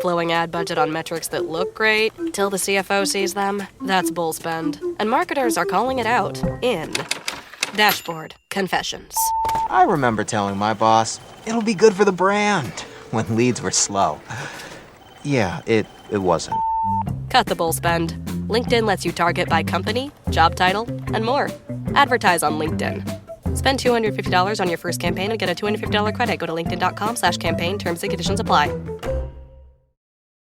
Flowing ad budget on metrics that look great till the CFO sees them, that's bull spend. And marketers are calling it out in Dashboard Confessions. I remember telling my boss, it'll be good for the brand, when leads were slow. Yeah, it wasn't. Cut the bull spend. LinkedIn lets you target by company, job title, and more. Advertise on LinkedIn. Spend $250 on your first campaign and get a $250 credit. Go to linkedin.com/campaign. Terms and conditions apply.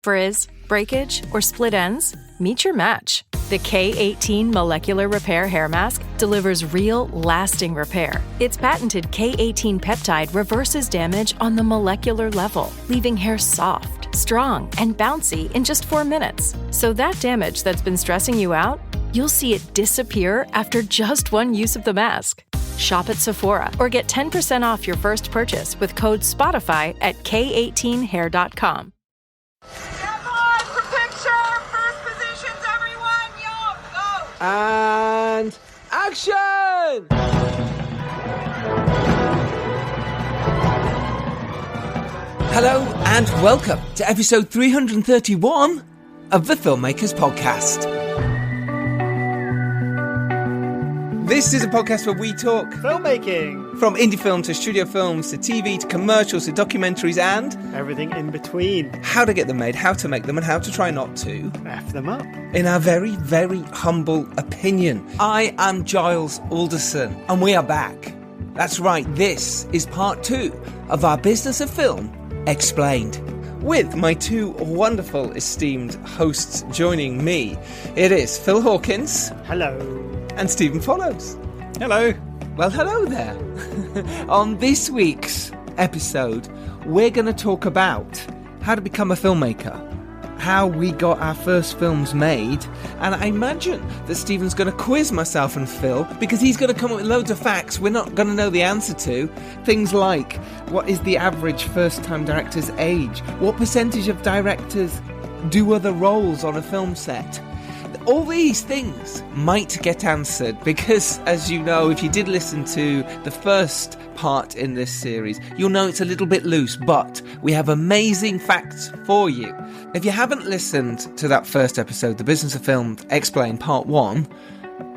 Frizz, breakage, or split ends? Meet your match. The K18 Molecular Repair Hair Mask delivers real, lasting repair. Its patented K18 peptide reverses damage on the molecular level, leaving hair soft, strong, and bouncy in just 4 minutes. So that damage that's been stressing you out, you'll see it disappear after just one use of the mask. Shop at Sephora or get 10% off your first purchase with code SPOTIFY at K18hair.com. And action! Hello and welcome to episode 331 of the Filmmakers podcast. This is a podcast where we talk filmmaking. From indie film to studio films to TV to commercials to documentaries and everything in between. How to get them made, how to make them, and how to try not to F them up. In our very, very humble opinion. I am Giles Alderson, and we are back. That's right, this is part 2 of our Business of Film Explained. With my two wonderful esteemed hosts joining me, it is Phil Hawkins. Hello. And Stephen Follows. Hello. Well, hello there. On this week's episode, we're going to talk about how to become a filmmaker, how we got our first films made, and I imagine that Stephen's going to quiz myself and Phil because he's going to come up with loads of facts we're not going to know the answer to. Things like, what is the average first-time director's age? What percentage of directors do other roles on a film set? All these things might get answered because, as you know, if you did listen to the first part in this series, you'll know it's a little bit loose, but we have amazing facts for you. If you haven't listened to that first episode, The Business of Film Explained Part 1,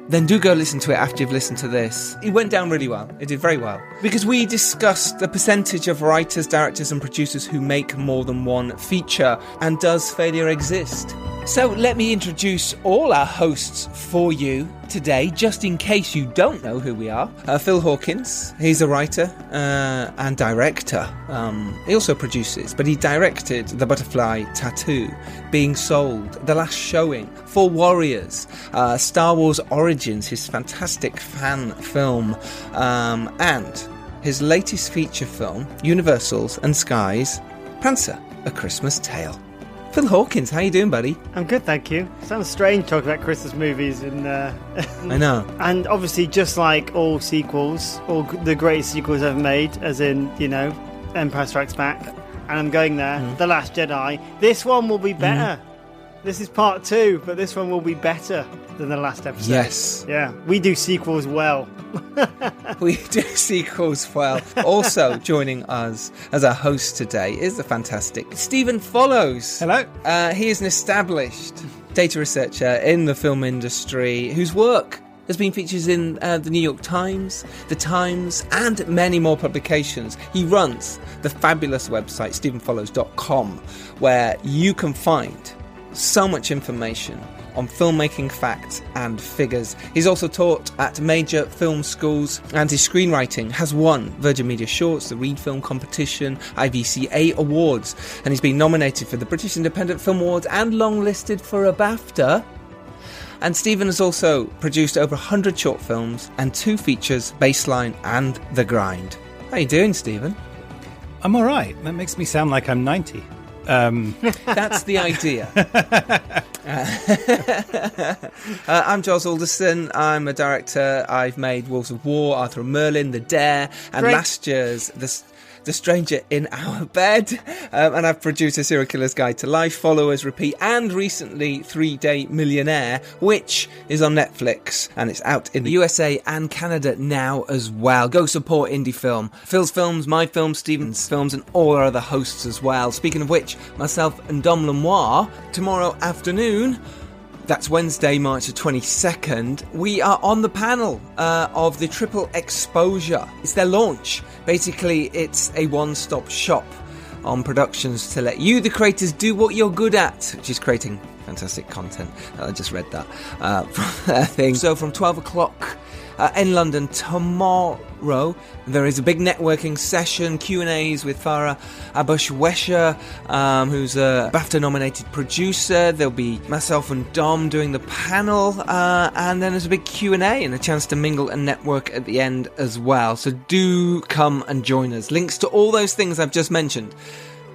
then do go listen to it after you've listened to this. It went down really well. It did very well. Because we discussed the percentage of writers, directors and producers who make more than one feature, and does failure exist? So let me introduce all our hosts for you today, just in case you don't know who we are. Phil Hawkins, he's a writer and director. He also produces, but he directed The Butterfly Tattoo, Being Sold, The Last Showing, For Warriors, Star Wars Origins, his fantastic fan film, and his latest feature film, Universals and Skies, Prancer, A Christmas Tale. Phil Hawkins, how you doing, buddy? I'm good, thank you. Sounds strange talking about Christmas movies and I know. And obviously, just like all sequels, all the greatest sequels ever made, as in, you know, Empire Strikes Back, and I'm going there, The Last Jedi. This one will be better. This is part 2, but this one will be better than the last episode. Yes. Yeah, we do sequels well. We do sequels well. Also joining us as our host today is the fantastic Stephen Follows. Hello. He is an established data researcher in the film industry whose work has been featured in the New York Times, The Times, and many more publications. He runs the fabulous website stephenfollows.com, where you can find so much information on filmmaking facts and figures. He's also taught at major film schools, and his screenwriting has won Virgin Media Shorts, the Reed Film Competition, IVCA Awards, and he's been nominated for the British Independent Film Awards and longlisted for a BAFTA. And Stephen has also produced over 100 short films and 2 features, Baseline and The Grind. How you doing, Stephen? I'm all right. That makes me sound like I'm 90. That's the idea. I'm Giles Alderson. I'm a director. I've made Wolves of War, Arthur and Merlin, The Dare, and Great. last year's The Stranger in Our Bed. And I've produced A Serial Killer's Guide to Life, Followers, Repeat, and recently 3-Day Millionaire, which is on Netflix. And it's out in the USA and Canada now as well. Go support indie film. Phil's Films, my films, Stephen's Films, and all our other hosts as well. Speaking of which, myself and Dom Lemoir, tomorrow afternoon, that's Wednesday, March the 22nd, we are on the panel of the Triple Exposure. It's their launch. Basically, it's a one-stop shop on productions to let you, the creators, do what you're good at, which is creating fantastic content. I just read that from their thing. So from 12 o'clock in London tomorrow, there is a big networking session, Q&As with Farah Abushwesha, who's a BAFTA-nominated producer. There'll be myself and Dom doing the panel, and then there's a big Q&A and a chance to mingle and network at the end as well. So do come and join us. Links to all those things I've just mentioned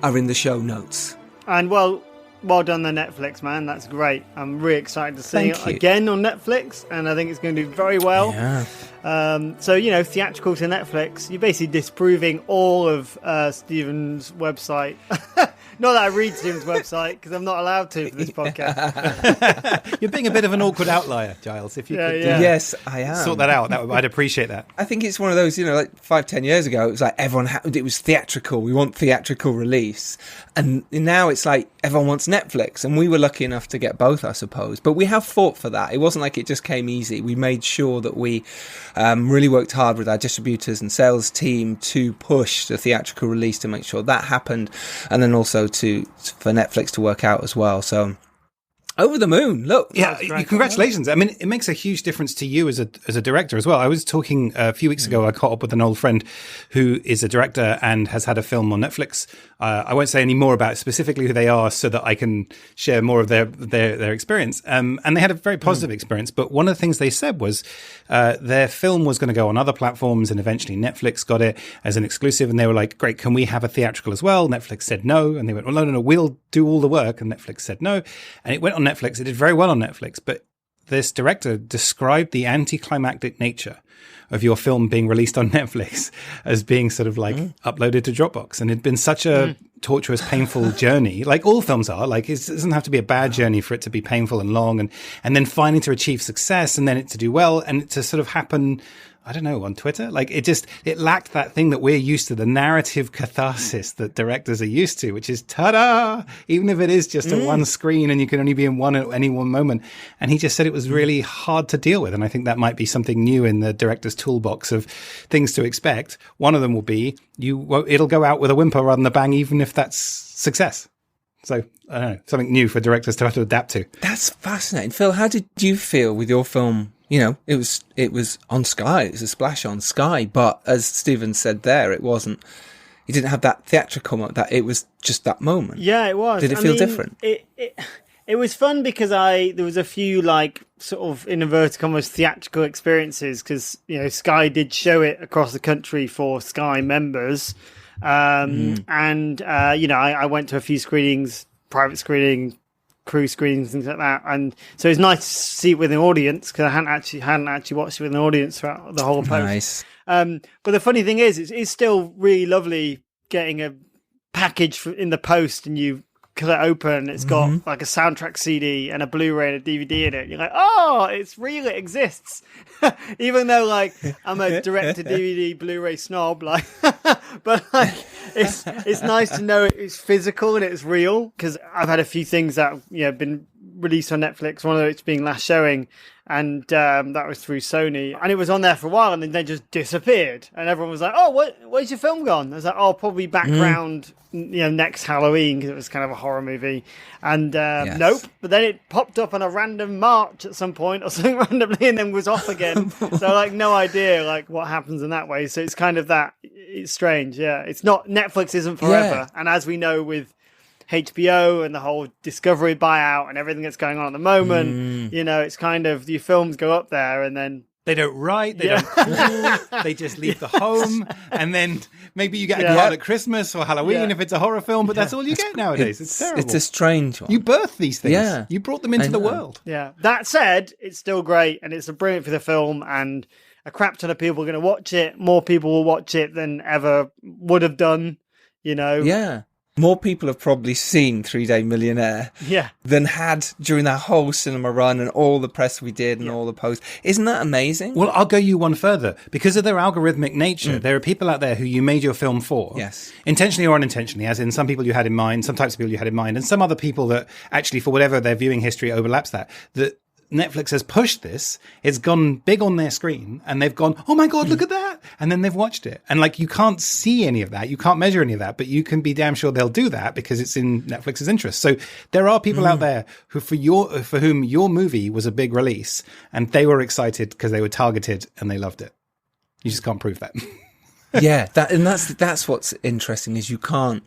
are in the show notes. And well done the Netflix, man. That's great. I'm really excited to see it again on Netflix, and I think it's going to do very well. Yeah. So, theatrical to Netflix, you're basically disproving all of Stephen's website. Not that I read Stephen's website, because I'm not allowed to for this podcast. You're being a bit of an awkward outlier, Giles. If you could Yes, I am. sort that out, I'd appreciate that. I think it's one of those, like 5-10 years ago, it was like it was theatrical. We want theatrical release. And now it's like everyone wants Netflix. And we were lucky enough to get both, I suppose. But we have fought for that. It wasn't like it just came easy. We made sure that we really worked hard with our distributors and sales team to push the theatrical release to make sure that happened. And then also for Netflix to work out as well. So over the moon. Look. Yeah, congratulations. I mean, it makes a huge difference to you as a director as well. I was talking a few weeks ago, I caught up with an old friend who is a director and has had a film on Netflix. I won't say any more about specifically who they are so that I can share more of their experience. And they had a very positive experience. But one of the things they said was their film was going to go on other platforms, and eventually Netflix got it as an exclusive. And they were like, great, can we have a theatrical as well? Netflix said no. And they went, well, no, we'll do all the work. And Netflix said no. And it went on Netflix. It did very well on Netflix, but this director described the anticlimactic nature of your film being released on Netflix as being sort of like uploaded to Dropbox. And it'd been such a tortuous, painful journey, like all films are. Like, it doesn't have to be a bad journey for it to be painful and long, and then finally to achieve success, and then it to do well, and it to sort of happen, I don't know, on Twitter. Like, it lacked that thing that we're used to, the narrative catharsis that directors are used to, which is ta-da, even if it is just a one screen and you can only be in one at any one moment. And he just said it was really hard to deal with. And I think that might be something new in the director's toolbox of things to expect. One of them will be it'll go out with a whimper rather than a bang, even if that's success. So, I don't know, something new for directors to have to adapt to. That's fascinating. Phil, how did you feel with your film? It was on Sky. It was a splash on Sky. But as Stephen said there, it wasn't. He didn't have that theatrical moment. That it was just that moment. Yeah, it was. Did it feel different? It was fun because there was a few like sort of in inverted commas theatrical experiences because Sky did show it across the country for Sky members, and I went to a few screenings, private screening, crew screenings, things like that, and so it's nice to see it with an audience because I hadn't actually watched it with an audience throughout the whole post. Nice. But the funny thing is, it's still really lovely getting a package in the post and you cut it open and it's got like a soundtrack CD and a Blu-ray and a DVD in it. You're like, oh, it's real, it exists. Even though like I'm a direct-to-DVD Blu-ray snob, like, but like it's nice to know it's physical and it's real because I've had a few things that been released on Netflix. One of it's being last showing, and that was through Sony, and it was on there for a while, and then they just disappeared, and everyone was like, "Oh, where's your film gone?" I was like, "Oh, probably background, next Halloween," because it was kind of a horror movie, and nope. But then it popped up on a random March at some point or something randomly, and then was off again. So like no idea like what happens in that way. So it's kind of that. It's strange, yeah. It's not Netflix isn't forever, and as we know with HBO and the whole Discovery buyout and everything that's going on at the moment, it's kind of your films go up there and then they don't write, they don't call, they just leave the home, and then maybe you get a card at Christmas or Halloween if it's a horror film, but that's all you get nowadays. It's terrible. It's a strange one. You birthed these things. Yeah. You brought them into the world. Yeah. That said, it's still great and it's brilliant for the film, and a crap ton of people are going to watch it. More people will watch it than ever would have done, you know. Yeah. More people have probably seen 3-Day Millionaire than had during that whole cinema run and all the press we did and all the posts. Isn't that amazing? Well, I'll go you one further. Because of their algorithmic nature, there are people out there who you made your film for. Yes. Intentionally or unintentionally, as in some people you had in mind, some types of people you had in mind, and some other people that actually, for whatever their viewing history overlaps that Netflix has pushed this, it's gone big on their screen, and they've gone, oh my God, look at that. And then they've watched it. And like, you can't see any of that. You can't measure any of that, but you can be damn sure they'll do that because it's in Netflix's interest. So there are people out there who, for whom your movie was a big release, and they were excited because they were targeted and they loved it. You just can't prove that. Yeah, that's what's interesting is you can't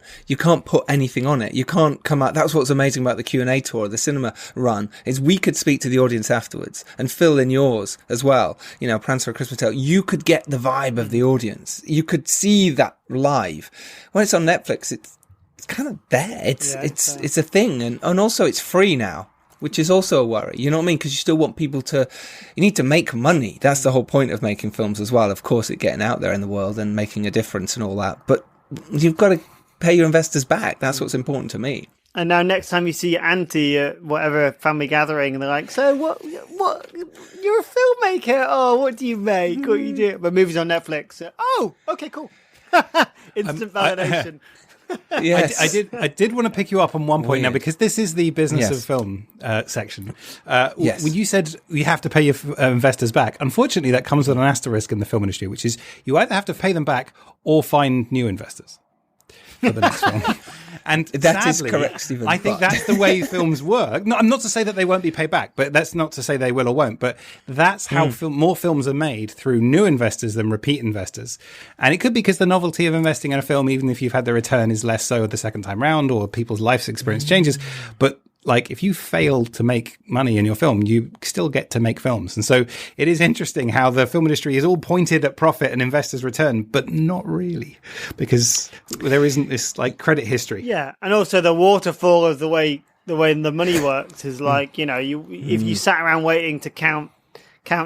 put anything on it. You can't come out. That's what's amazing about the Q&A tour, the cinema run, is we could speak to the audience afterwards and fill in yours as well. You know, Prancer, A Christmas Tale. You could get the vibe of the audience. You could see that live. When it's on Netflix, it's kind of there. It's a thing, and also it's free now, which is also a worry. You know what I mean? Because you still want people you need to make money. That's the whole point of making films as well. Of course, it getting out there in the world and making a difference and all that. But you've got to pay your investors back. That's what's important to me. And now next time you see your auntie at whatever family gathering and they're like, so what, you're a filmmaker. Oh, what do you make? What do you do? But movies on Netflix. Oh, okay, cool. Instant validation. Yes. I did want to pick you up on one point now, because this is the business of film section. When you said you have to pay your investors back, unfortunately, that comes with an asterisk in the film industry, which is you either have to pay them back or find new investors for the next film. And that sadly, is correct, Stephen. I think that's the way films work. No, I'm not to say that they won't be paid back, but that's not to say they will or won't. But that's how more films are made, through new investors than repeat investors. And it could be because the novelty of investing in a film, even if you've had the return, is less so the second time round, or people's life experience changes. But like, if you fail to make money in your film, you still get to make films. And so it is interesting how the film industry is all pointed at profit and investors' return, but not really, because there isn't this like credit history. Yeah. And also the waterfall of the way the money works is like, you know, if you sat around waiting to count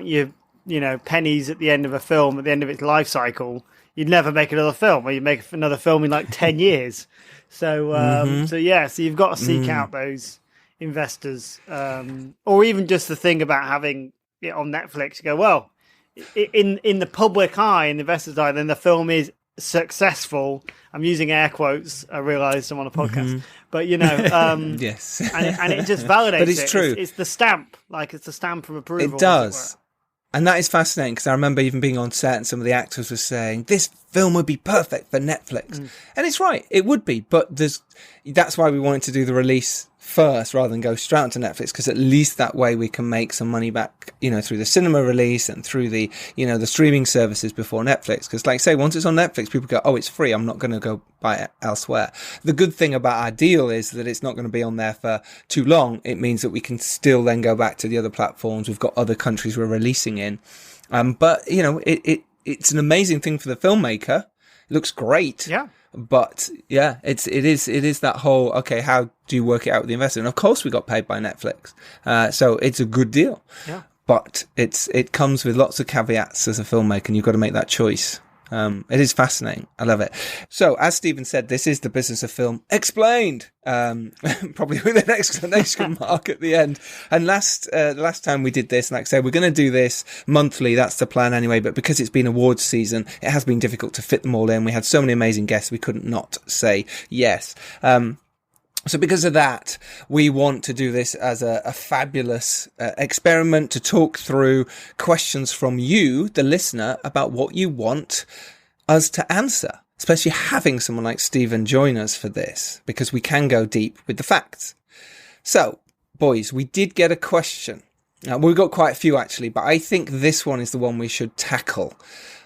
your, you know, pennies at the end of a film, at the end of its life cycle, you'd never make another film, or you'd make another film in like 10 years. So, so you've got to seek out those investors, or even just the thing about having it on Netflix. You go, well, in the public eye, in the investor's eye, then the film is successful. I'm using air quotes. I realised I'm on a podcast, but you know, yes, and it just validates. But it's true. It's the stamp, like it's the stamp of approval. It does. And that is fascinating, because I remember even being on set and some of the actors were saying, this film would be perfect for Netflix. And it's right, it would be. But that's why we wanted to do the release first rather than go straight onto Netflix, because at least that way we can make some money back, you know, through the cinema release and through the, you know, the streaming services before Netflix. Because like say, once it's on Netflix, people go, oh, it's free, I'm not going to go buy it elsewhere. The good thing about our deal is that it's not going to be on there for too long. It means that we can still then go back to the other platforms. We've got other countries we're releasing in. But, you know, it's an amazing thing for the filmmaker. It looks great. Yeah. But yeah, it is that whole, okay, how do you work it out with the investor? And of course we got paid by Netflix. So it's a good deal. Yeah. But it comes with lots of caveats as a filmmaker, and you've got to make that choice. It is fascinating. I love it. So, as Stephen said, this is the business of film explained. Probably with an exclamation mark at the end. And last time we did this, like I said, we're going to do this monthly. That's the plan anyway. But because it's been awards season, it has been difficult to fit them all in. We had so many amazing guests, we couldn't not say yes. So because of that, we want to do this as a fabulous experiment to talk through questions from you, the listener, about what you want us to answer, especially having someone like Stephen join us for this, because we can go deep with the facts. So, boys, we did get a question. We got quite a few, actually, but I think this one is the one we should tackle.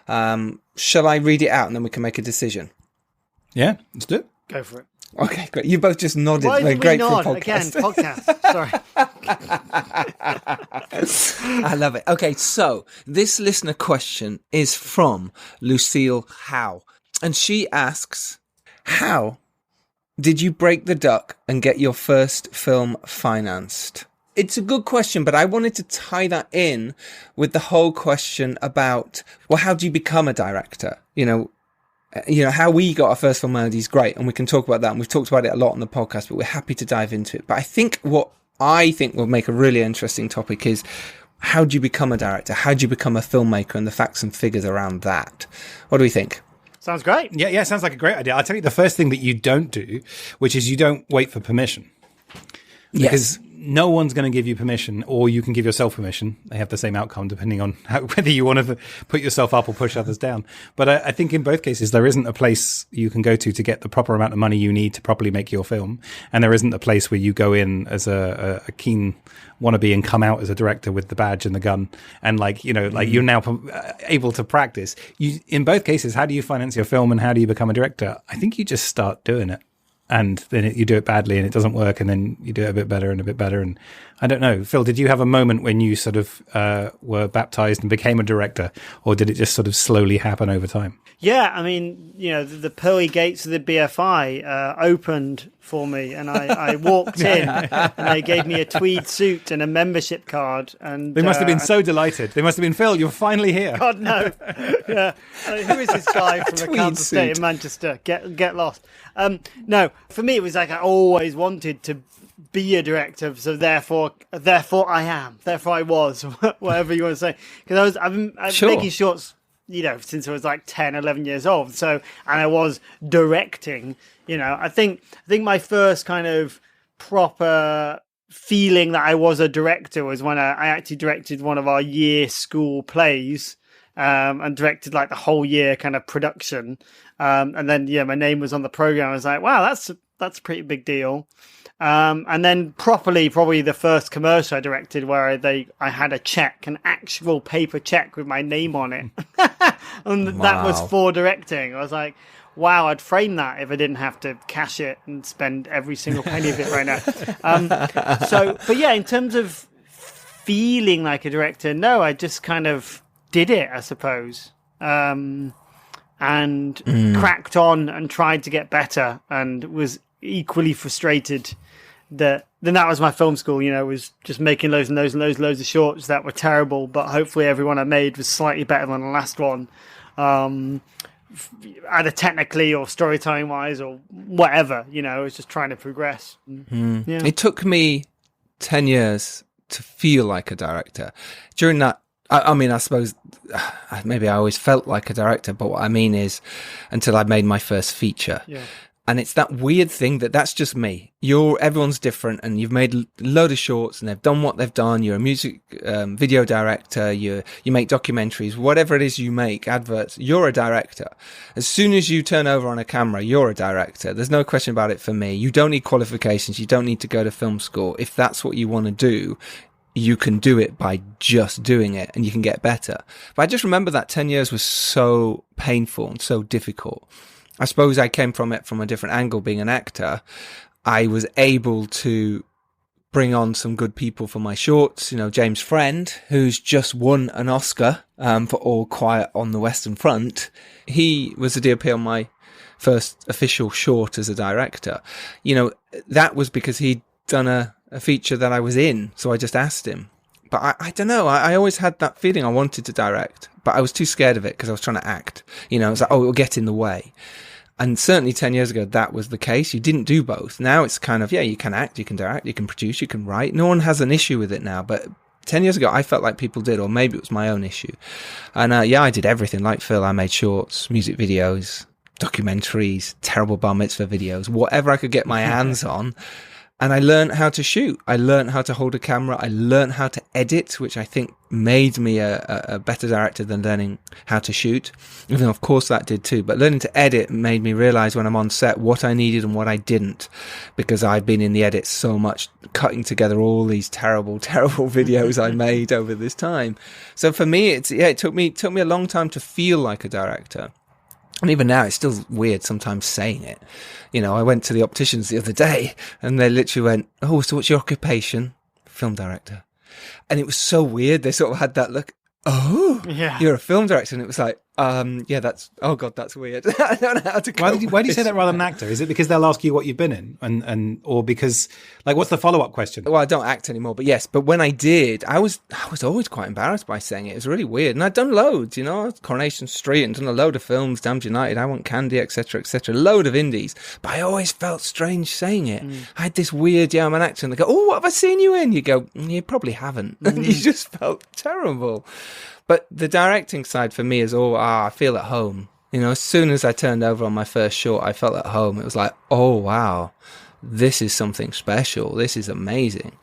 Shall I read it out and then we can make a decision? Yeah, let's do it. Go for it. Okay, great. You both just nodded. Why did we great nod? for a podcast. Again, podcast. Sorry. I love it. Okay, so this listener question is from Lucille Howe. And she asks, how did you break the duck and get your first film financed? It's a good question, but I wanted to tie that in with the whole question about, well, how do you become a director? You know, how we got our first film melody is great, and we can talk about that, and we've talked about it a lot on the podcast, but we're happy to dive into it. But I think what I think will make a really interesting topic is, how do you become a director? How do you become a filmmaker, and the facts and figures around that? What do we think? Sounds great. Yeah, sounds like a great idea. I'll tell you the first thing that you don't do, which is you don't wait for permission. Because no one's going to give you permission, or you can give yourself permission. They have the same outcome depending on whether you want to put yourself up or push others down. But I think in both cases, there isn't a place you can go to get the proper amount of money you need to properly make your film. And there isn't a place where you go in as a keen wannabe and come out as a director with the badge and the gun. And you're now able to practice. In both cases, how do you finance your film and how do you become a director? I think you just start doing it. And then you do it badly and it doesn't work, and then you do it a bit better and a bit better. And I don't know, Phil, did you have a moment when you sort of were baptized and became a director, or did it just sort of slowly happen over time? Yeah, I mean, the pearly gates of the BFI opened for me, and I walked in, and they gave me a tweed suit and a membership card. And they must have been so delighted. They must have been, Phil, you're finally here. God, no. Yeah. Who is this guy from the council estate in Manchester? Get lost. No, for me, it was like I always wanted to be a director, so therefore I am. Therefore I was, whatever you want to say. Because I've been making shorts, since I was like 10, 11 years old. So, and I was directing, I think my first kind of proper feeling that I was a director was when I actually directed one of our year school plays, and directed like the whole year kind of production. And then, my name was on the program. I was like, wow, that's a pretty big deal. And then probably the first commercial I directed where I had a check, an actual paper check with my name on it. And that was for directing. I was like, wow, I'd frame that if I didn't have to cash it and spend every single penny of it right now. But yeah, in terms of feeling like a director, no, I just kind of did it, I suppose. And cracked on and tried to get better, and was equally frustrated that was my film school, was just making loads of shorts that were terrible, but hopefully everyone I made was slightly better than the last one, either technically or storytelling wise or whatever. I was just trying to progress. Yeah. It took me 10 years to feel like a director. During that, I mean, I suppose maybe I always felt like a director, but what I mean is until I made my first feature. Yeah. And it's that weird thing that's just me. Everyone's different, and you've made a load of shorts and they've done what they've done. You're a music video director. You make documentaries, whatever it is you make, adverts. You're a director. As soon as you turn over on a camera, you're a director. There's no question about it for me. You don't need qualifications. You don't need to go to film school. If that's what you want to do, you can do it by just doing it, and you can get better. But I just remember that 10 years was so painful and so difficult. I suppose I came from it from a different angle. Being an actor, I was able to bring on some good people for my shorts. James Friend, who's just won an Oscar for All Quiet on the Western Front. He was the DOP on my first official short as a director. That was because he'd done a feature that I was in, so I just asked him. But I don't know, I always had that feeling I wanted to direct, but I was too scared of it because I was trying to act. It was like, it'll get in the way. And certainly 10 years ago, that was the case. You didn't do both. Now it's kind of, you can act, you can direct, you can produce, you can write. No one has an issue with it now, but 10 years ago, I felt like people did, or maybe it was my own issue. And I did everything. Like Phil, I made shorts, music videos, documentaries, terrible bar mitzvah videos, whatever I could get my hands on. And I learned how to shoot. I learned how to hold a camera. I learned how to edit, which I think made me a better director than learning how to shoot. Even though, of course, that did too. But learning to edit made me realize when I'm on set what I needed and what I didn't, because I've been in the edit so much, cutting together all these terrible, terrible videos I made over this time. So for me, it took me a long time to feel like a director. And even now, it's still weird sometimes saying it. I went to the opticians the other day and they literally went, "Oh, so what's your occupation?" "Film director." And it was so weird. They sort of had that look, "Oh, yeah, you're a film director." And it was like, Yeah, that's weird. I don't know how to. Why do you say that rather than actor? Is it because they'll ask you what you've been in, and or because like what's the follow-up question? Well, I don't act anymore, but yes. But when I did, I was always quite embarrassed by saying it. It was really weird, and I'd done loads, Coronation Street, and done a load of films, Damned United, I Want Candy, etc., etc. Load of indies, but I always felt strange saying it. I had this weird, I'm an actor, and they go, "Oh, what have I seen you in?" You go, "You probably haven't." You just felt terrible. But the directing side for me is I feel at home. As soon as I turned over on my first short, I felt at home. It was like, oh, wow, this is something special. This is amazing.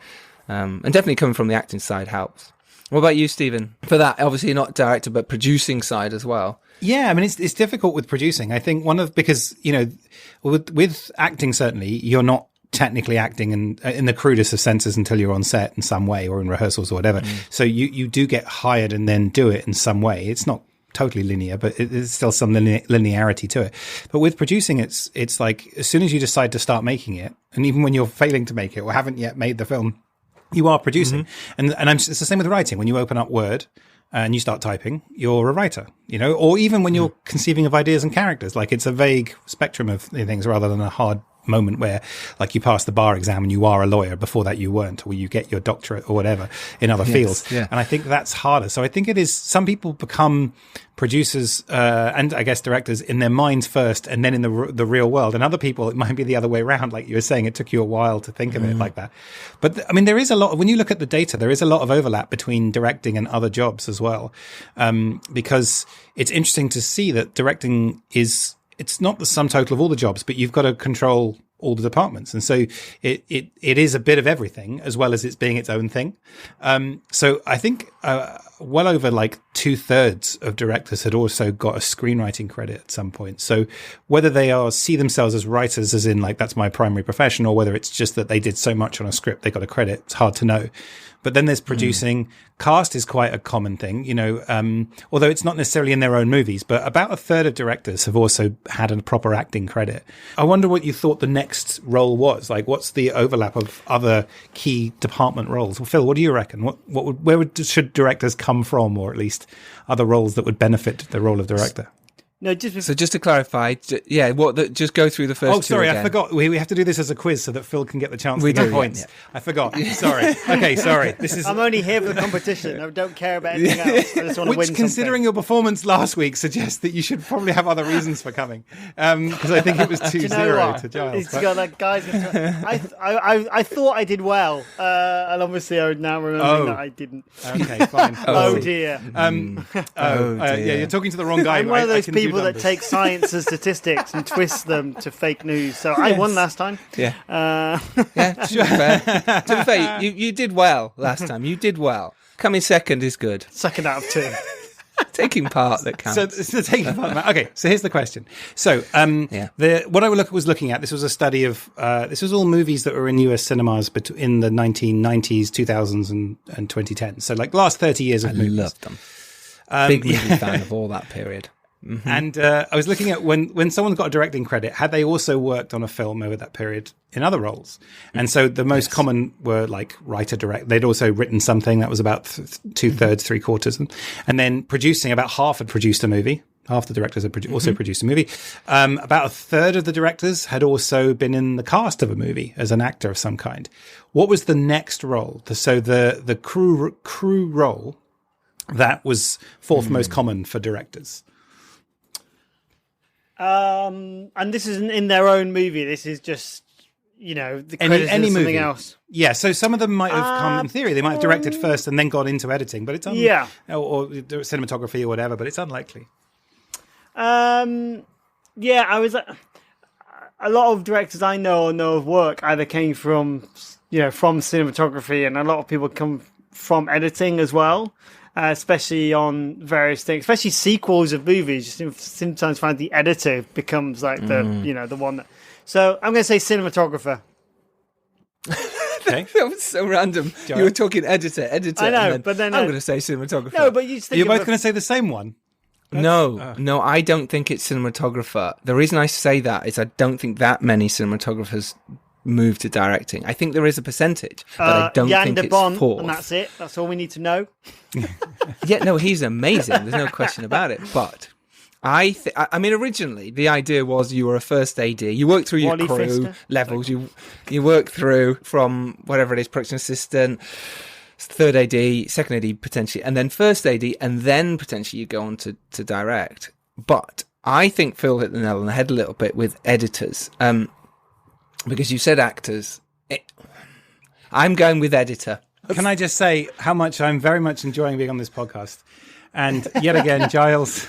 And definitely coming from the acting side helps. What about you, Stephen? For that, obviously not director, but producing side as well. Yeah, I mean, it's difficult with producing. I think because, with acting, certainly, you're not technically acting in the crudest of senses until you're on set in some way or in rehearsals or whatever. So you do get hired and then do it in some way. It's not totally linear, but there's still some linearity to it. But with producing, it's like as soon as you decide to start making it, and even when you're failing to make it or haven't yet made the film, you are producing. And it's the same with writing. When you open up Word and you start typing, you're a writer, or even when you're conceiving of ideas and characters, like it's a vague spectrum of things rather than a hard moment where like you pass the bar exam and you are a lawyer. Before that you weren't, or you get your doctorate or whatever in other fields. Yeah. And I think that's harder. So I think it is, some people become producers and I guess directors in their minds first and then in the real world, and other people it might be the other way around. Like you were saying, it took you a while to think of it like that. But I mean, there is a lot, when you look at the data, there is a lot of overlap between directing and other jobs as well, because it's interesting to see that directing it's not the sum total of all the jobs, but you've got to control all the departments. And so it is a bit of everything as well as it's being its own thing. So I think well over like 2/3 of directors had also got a screenwriting credit at some point. So whether they see themselves as writers, as in like that's my primary profession, or whether it's just that they did so much on a script, they got a credit, it's hard to know. But then there's producing. Cast is quite a common thing, although it's not necessarily in their own movies, but about 1/3 of directors have also had a proper acting credit. I wonder what you thought the next role was. Like, what's the overlap of other key department roles? Well, Phil, what do you reckon? Where should directors come from, or at least other roles that would benefit the role of director? No, so just to clarify, just go through the first two. Oh, sorry, again. I forgot. We have to do this as a quiz so that Phil can get the chance to get points. Yeah. I forgot. Sorry. Okay, sorry. I'm only here for the competition. I don't care about anything else. I just want to win. Which, considering your performance last week, suggests that you should probably have other reasons for coming. Because I think it was 2-0 to Giles. It's got that guy's. I thought I did well, and obviously I now remember that I didn't. Okay, fine. Oh dear. Yeah, you're talking to the wrong guy. I'm one of those people that take science and statistics and twist them to fake news. So I won last time. Yeah. To be fair, you did well last time. You did well. Coming second is good. Second out of 2. Taking part that counts. So taking part. Okay, so here's the question. So what I was looking at, this was a study of, this was all movies that were in US cinemas in the 1990s, 2000s and 2010s. So like last 30 years of movies. I loved them. Big movie fan of all that period. Mm-hmm. And I was looking at when someone got a directing credit, had they also worked on a film over that period in other roles? And so the most common were like writer, direct. They'd also written something that was about 2/3, 3/4. And then producing, about half had produced a movie. Half the directors had also produced a movie. About 1/3 of the directors had also been in the cast of a movie as an actor of some kind. What was the next role? So the crew role that was fourth most common for directors. And this isn't in their own movie. This is just, the credits any something movie. Else. Yeah, so some of them might have come, in theory, they might have directed first and then got into editing, but it's or cinematography or whatever, but it's unlikely. I was a lot of directors I know of work either came from cinematography, and a lot of people come from editing as well. Especially on various things, especially sequels of movies. You sometimes find the editor becomes like the one that. So I'm going to say cinematographer. Okay. That was so random. You were talking editor. I know, but then I'm going to say cinematographer. No, but you're both going to say the same one. No, I don't think it's cinematographer. The reason I say that is I don't think that many cinematographers move to directing. I think there is a percentage, but I don't think it's fourth. And that's it. That's all we need to know. Yeah, no, he's amazing. There's no question about it. But I mean, originally the idea was you were a first AD. You work through your Wally crew Pfister. levels. You work through from whatever it is, production assistant, third AD, second AD potentially, and then first AD, and then potentially you go on to direct. But I think Phil hit the nail on the head a little bit with editors, because you said actors. I'm going with editor. Can I just say how much I'm very much enjoying being on this podcast? And yet again, Giles,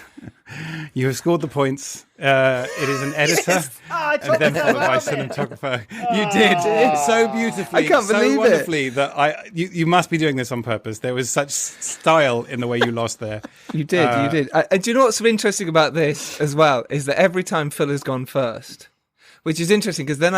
you have scored the points. It is an editor, and then followed by cinematographer. You did so beautifully, I can't believe so wonderfully that you must be doing this on purpose. There was such style in the way you lost there. You did. And do you know what's so interesting about this as well is that every time Phil has gone first, which is interesting because then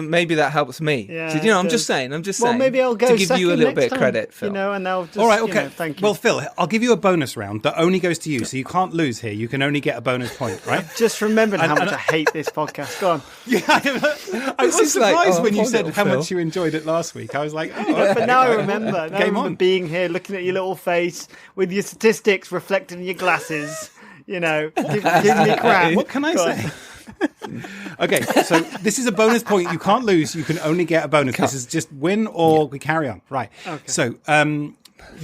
maybe that helps me. Yeah, so, I'm just saying. Well, maybe I'll go to give you a little second bit of next credit, Phil. and I'll just, all right, okay. Thank you. Well, Phil, I'll give you a bonus round that only goes to you, so you can't lose here. You can only get a bonus point, right? Just remembered how much I hate this podcast. Go on. Yeah, I was is like, surprised when you said little how Phil. much you enjoyed it last week. I was like, oh, okay. But now I remember. Now I Game remember on. being here, looking at your little face with your statistics reflected in your glasses. Give me crap. What can I say? Okay, so this is a bonus point. You can't lose. You can only get a bonus. This is just win or we carry on. Right. Okay. So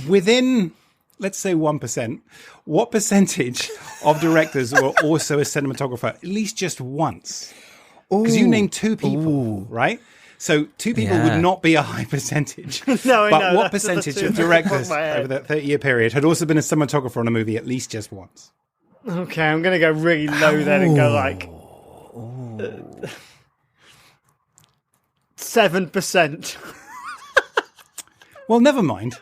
within, let's say 1%, what percentage of directors were also a cinematographer at least just once? Because you named two people, right? So two people would not be a high percentage. No, but no, what that's percentage too of much directors off my head. over that 30-year period had also been a cinematographer on a movie at least just once? Okay, I'm going to go really low then and go like 7%. Well, never mind.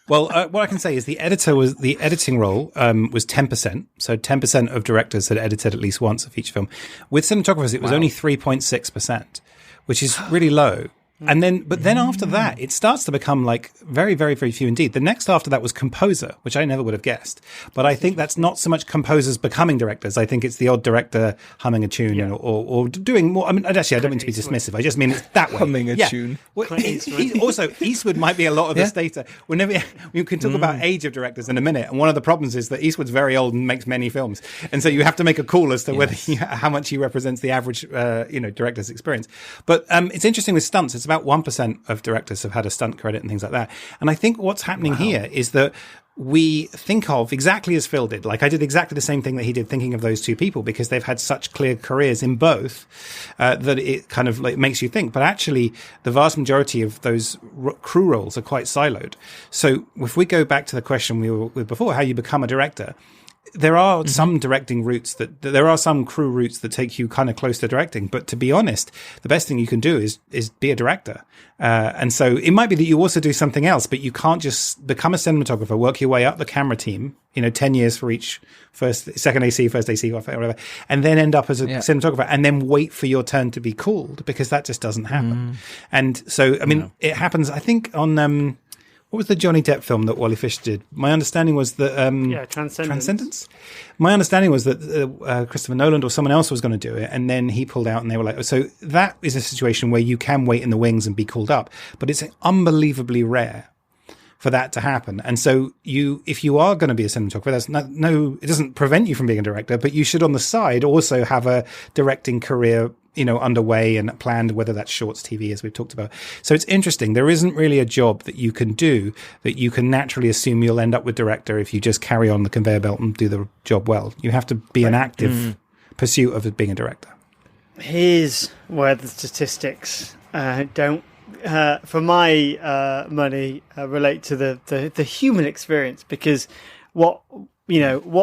Well, what I can say is the editing role was 10%. So 10% of directors had edited at least once of each film. With cinematographers, it was only 3.6%, which is really low. And then after that, it starts to become like very, very, very few indeed. The next after that was composer, which I never would have guessed. But I think that's not so much composers becoming directors. I think it's the odd director humming a tune or doing more. I mean, actually, I don't mean to be dismissive. I just mean it's that way. Humming a tune. Well, also, Eastwood might be a lot of this data. Whenever you can talk about age of directors in a minute, and one of the problems is that Eastwood's very old and makes many films, and so you have to make a call as to whether how much he represents the average, director's experience. But it's interesting with stunts. It's about 1% of directors have had a stunt credit and things like that. And I think what's happening here is that we think of exactly as Phil did. Like I did exactly the same thing that he did, thinking of those two people because they've had such clear careers in both that it kind of like makes you think. But actually, the vast majority of those crew roles are quite siloed. So if we go back to the question we were with before, how you become a director, there are some directing routes there are some crew routes that take you kind of close to directing. But to be honest, the best thing you can do is be a director. And so it might be that you also do something else, but you can't just become a cinematographer, work your way up the camera team, 10 years for each second AC, first AC, whatever, and then end up as a cinematographer and then wait for your turn to be called because that just doesn't happen. And so, I mean, it happens, I think on, what was the Johnny Depp film that Wally Fish did? My understanding was that... Transcendence? My understanding was that Christopher Nolan or someone else was going to do it, and then he pulled out and they were like... So that is a situation where you can wait in the wings and be called up, but it's unbelievably rare for that to happen. And so if you are going to be a cinematographer, there's it doesn't prevent you from being a director, but you should on the side also have a directing career underway and planned, whether that's shorts, TV, as we've talked about. So it's interesting. There isn't really a job that you can do that you can naturally assume you'll end up with director if you just carry on the conveyor belt and do the job well. You have to be an active pursuit of being a director. Here's where the statistics don't, for my money, relate to the human experience, because what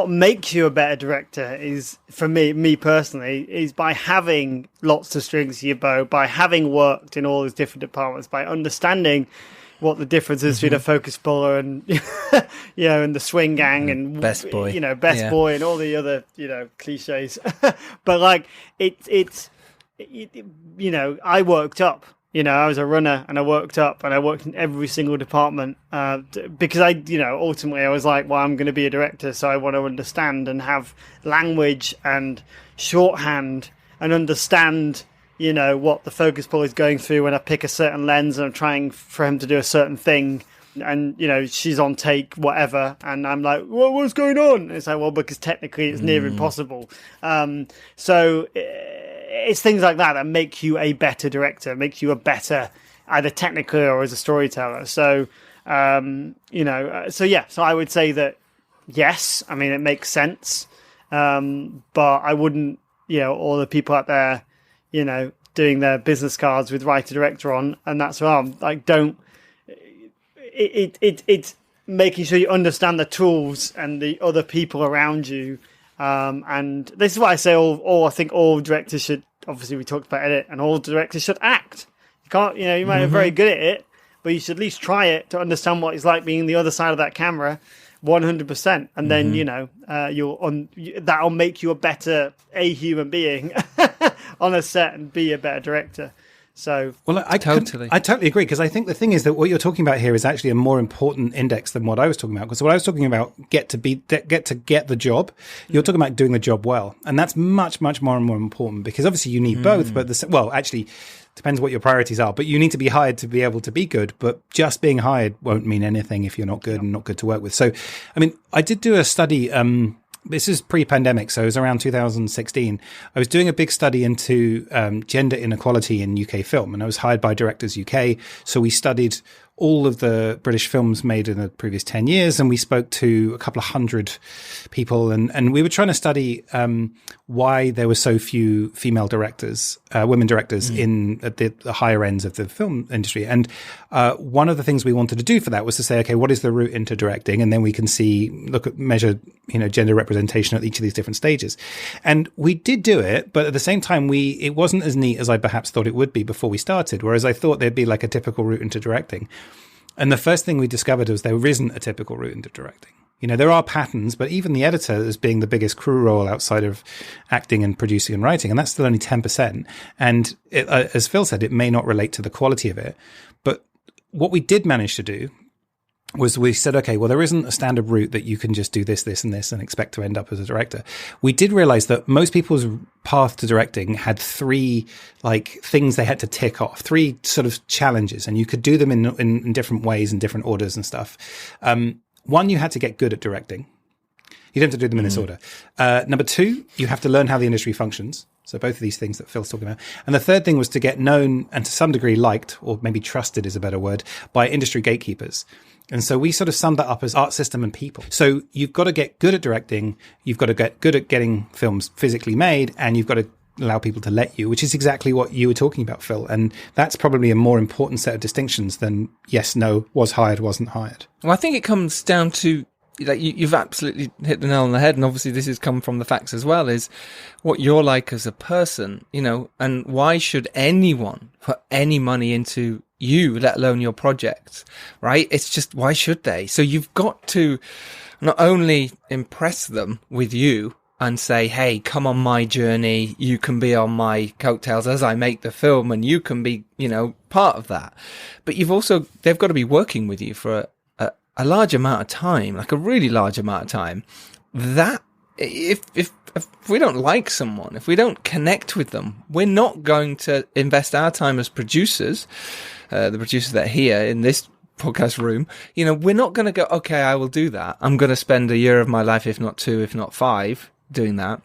makes you a better director is, for me personally, is by having lots of strings to your bow, by having worked in all these different departments, by understanding what the difference is between a focus puller and, and the swing gang and best boy, boy and all the other, cliches. But like, I worked up. I was a runner and I worked up and I worked in every single department because ultimately I was like, well, I'm going to be a director, so I want to understand and have language and shorthand and understand, what the focus puller is going through when I pick a certain lens and I'm trying for him to do a certain thing. and she's on take whatever, and I'm like, what's going on? And it's like, well, because technically it's near impossible. So it's things like that make you a better director, makes you a better either technically or as a storyteller. So so I would say that yes, I mean, it makes sense, but I wouldn't, all the people out there, doing their business cards with writer director on, and that's wrong. Like, don't. It's making sure you understand the tools and the other people around you, and this is why I say I think all directors should. Obviously, we talked about edit, and all directors should act. You can't, you might be very good at it, but you should at least try it to understand what it's like being the other side of that camera, 100%, and then that'll make you a better human being on a set and be a better director. So, well, I totally agree, because I think the thing is that what you're talking about here is actually a more important index than what I was talking about. Because what I was talking about, get to get the job, you're talking about doing the job well, and that's much, much more and more important, because obviously you need both. But actually, depends what your priorities are. But you need to be hired to be able to be good. But just being hired won't mean anything if you're not good and not good to work with. So, I mean, I did do a study. This is pre-pandemic, so it was around 2016. I was doing a big study into gender inequality in UK film, and I was hired by Directors UK. So we studied all of the British films made in the previous 10 years, and we spoke to a couple of hundred people, and we were trying to study why there were so few female directors, women directors at the higher ends of the film industry. And one of the things we wanted to do for that was to say, okay, what is the route into directing? And then we can measure, gender representation at each of these different stages. And we did do it, but at the same time, it wasn't as neat as I perhaps thought it would be before we started, whereas I thought there'd be like a typical route into directing. And the first thing we discovered was there isn't a typical route into directing. There are patterns, but even the editor as being the biggest crew role outside of acting and producing and writing, and that's still only 10%. And as Phil said, it may not relate to the quality of it. But what we did manage to do was we said, okay, well, there isn't a standard route that you can just do this, this, and this and expect to end up as a director. We did realize that most people's path to directing had three things they had to tick off, three sort of challenges, and you could do them in different ways and different orders and stuff. One, you had to get good at directing. You don't have to do them in this order. Number two, you have to learn how the industry functions. So both of these things that Phil's talking about. And the third thing was to get known and to some degree liked, or maybe trusted is a better word, by industry gatekeepers. And so we sort of summed that up as art system and people. So you've got to get good at directing, you've got to get good at getting films physically made, and you've got to allow people to let you, which is exactly what you were talking about, Phil. And that's probably a more important set of distinctions than yes, no, was hired, wasn't hired. Well, I think it comes down to, you've absolutely hit the nail on the head, and obviously this has come from the facts as well, is what you're like as a person, and why should anyone put any money into you, let alone your projects, right? It's just, why should they? So you've got to not only impress them with you and say, hey, come on my journey, you can be on my coattails as I make the film, and you can be, part of that. But they've got to be working with you for a large amount of time, like a really large amount of time. That if we don't like someone, if we don't connect with them, we're not going to invest our time as producers, the producers that are here in this podcast room. We're not going to go, okay, I will do that. I'm going to spend a year of my life, if not 2, if not 5, doing that.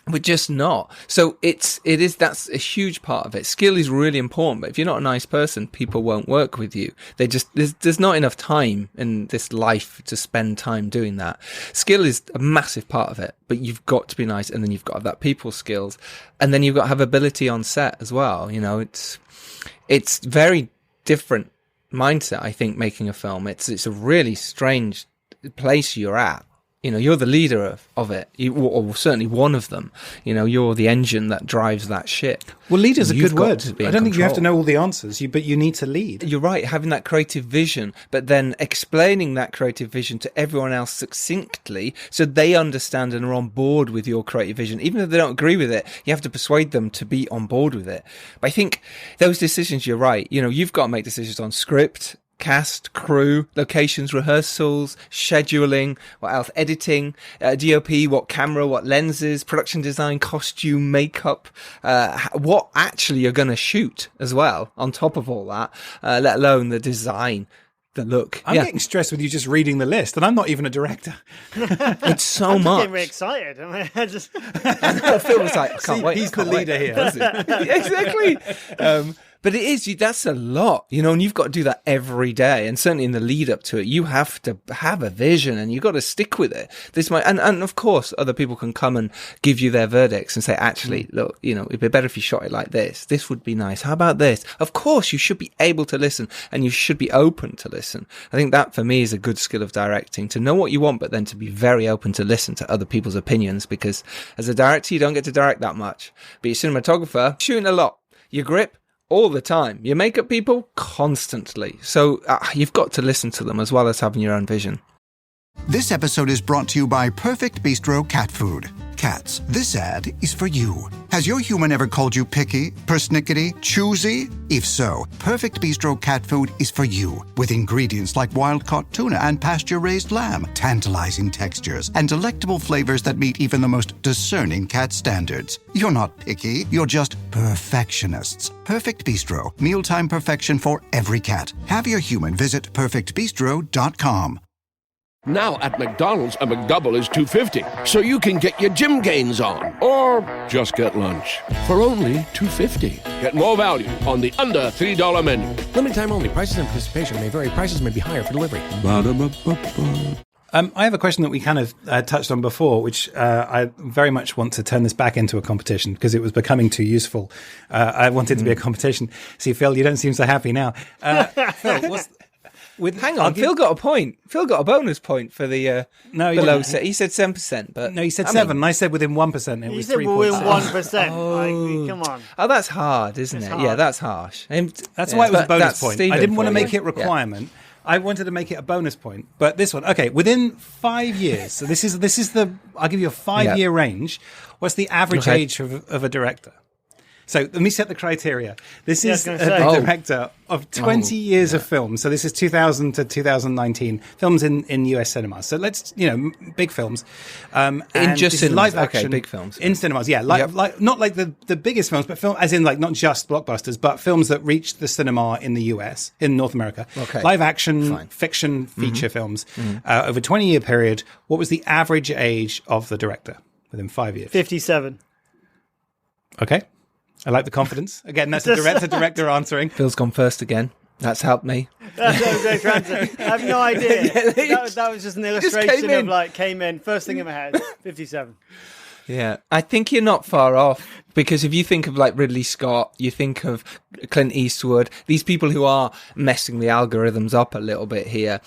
We're just not. So that's a huge part of it. Skill is really important, but if you're not a nice person, people won't work with you. There's not enough time in this life to spend time doing that. Skill is a massive part of it, but you've got to be nice, and then you've got to have that people skills, and then you've got to have ability on set as well. It's very different mindset, I think, making a film. It's a really strange place you're at. You're the leader of it, or certainly one of them. You're the engine that drives that ship. Well, leader's a good word. I don't think you have to know all the answers, but you need to lead. You're right, having that creative vision, but then explaining that creative vision to everyone else succinctly so they understand and are on board with your creative vision. Even if they don't agree with it, you have to persuade them to be on board with it. But I think those decisions, you're right. You've got to make decisions on script, cast, crew, locations, rehearsals, scheduling, what else, editing, DOP, what camera, what lenses, production design, costume, makeup, what actually you're going to shoot as well on top of all that, let alone the design. the look. I'm getting stressed with you just reading the list, and I'm not even a director. It's so I'm much. getting really excited. I mean, Phil was like, I can't wait. He's the leader here. Exactly. But it is, that's a lot, and you've got to do that every day. And certainly in the lead up to it, you have to have a vision and you've got to stick with it. And of course, other people can come and give you their verdicts and say, actually, look, it'd be better if you shot it like this. This would be nice. How about this? Of course, you should be able to listen and you should be open to listen. I think that for me is a good skill of directing, to know what you want, but then to be very open to listen to other people's opinions, because as a director, you don't get to direct that much. But your cinematographer, shooting a lot. Your grip, all the time. Your makeup people, constantly. So you've got to listen to them as well as having your own vision. This episode is brought to you by Perfect Bistro Cat Food. Cats, this ad is for you. Has your human ever called you picky, persnickety, choosy? If so, Perfect Bistro Cat Food is for you. With ingredients like wild-caught tuna and pasture-raised lamb, tantalizing textures, and delectable flavors that meet even the most discerning cat standards. You're not picky, you're just perfectionists. Perfect Bistro, mealtime perfection for every cat. Have your human visit perfectbistro.com. Now at McDonald's, a McDouble is $2.50, so you can get your gym gains on, or just get lunch for only $2.50. Get more value on the under $3 menu. Limited time only. Prices and participation may vary. Prices may be higher for delivery. I have a question that we kind of touched on before, which I very much want to turn this back into a competition because it was becoming too useful. I want it to be a competition. See, Phil, you don't seem so happy now. Phil, Hang on, Phil got a point. Phil got a bonus point for the below set. He said 7%, but no, he said 7. And I said within 1%. It was 3 points. Within 1%. Come on. Oh, that's hard, isn't it? Hard. Yeah, that's harsh. That's why it was a bonus point. I didn't want to make it a requirement. Yeah. I wanted to make it a bonus point, but this one, okay, within 5 years. So this is I'll give you a 5-year range. What's the average age of a director? So let me set the criteria. This is a director of 20 years of film. So this is 2000 to 2019 films in US cinemas. So let's, big films. In just cinemas. Live action. Big films. In cinemas, yeah. Like not like the biggest films, but film, as in like not just blockbusters, but films that reached the cinema in the US, in North America. Okay. Live action, fiction, feature films. Over a 20-year period, what was the average age of the director within 5 years? 57. Okay. I like the confidence. Again, that's a director answering. Phil's gone first again. That's helped me. That's what I was going to answer. I have no idea. That was just an illustration of came in, first thing in my head, 57. Yeah, I think you're not far off, because if you think of like Ridley Scott, you think of Clint Eastwood, these people who are messing the algorithms up a little bit here,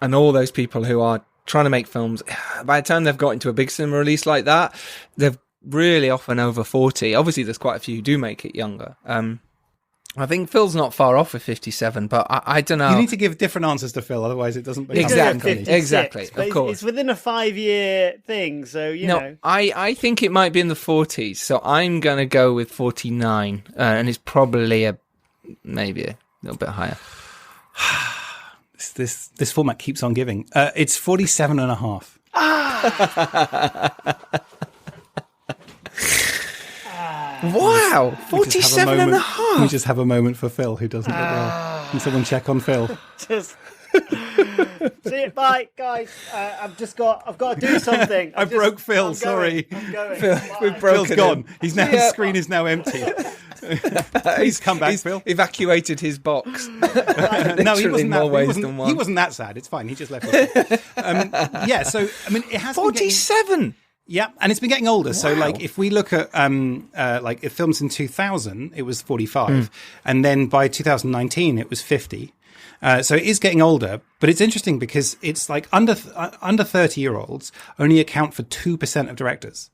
and all those people who are trying to make films, by the time they've got into a big cinema release like that, they've really often over 40. Obviously, there's quite a few who do make it younger. I think Phil's not far off with 57, but I don't know. You need to give different answers to Phil, otherwise it doesn't become Exactly, of course. It's within a 5-year thing, so, you know. I think it might be in the 40s, so I'm going to go with 49, and it's probably maybe a little bit higher. This format keeps on giving. It's 47 and a half. Wow, 47 and a half. We just have a moment for Phil, who doesn't look well. Can someone check on Phil? See it, bye, guys. I've got to do something. I broke Phil. Sorry, I'm going. We've broken Phil's gone. His screen is now empty. Please come back, Phil. Evacuated his box. No, he wasn't that. He wasn't that sad. It's fine. He just left it. Yeah. So I mean, it has 47. Yeah, and it's been getting older. Wow. So, like, if we look at if films in 2000, it was 45, and then by 2019, it was 50. So it is getting older, but it's interesting because it's like under 30-year-olds only account for 2% of directors.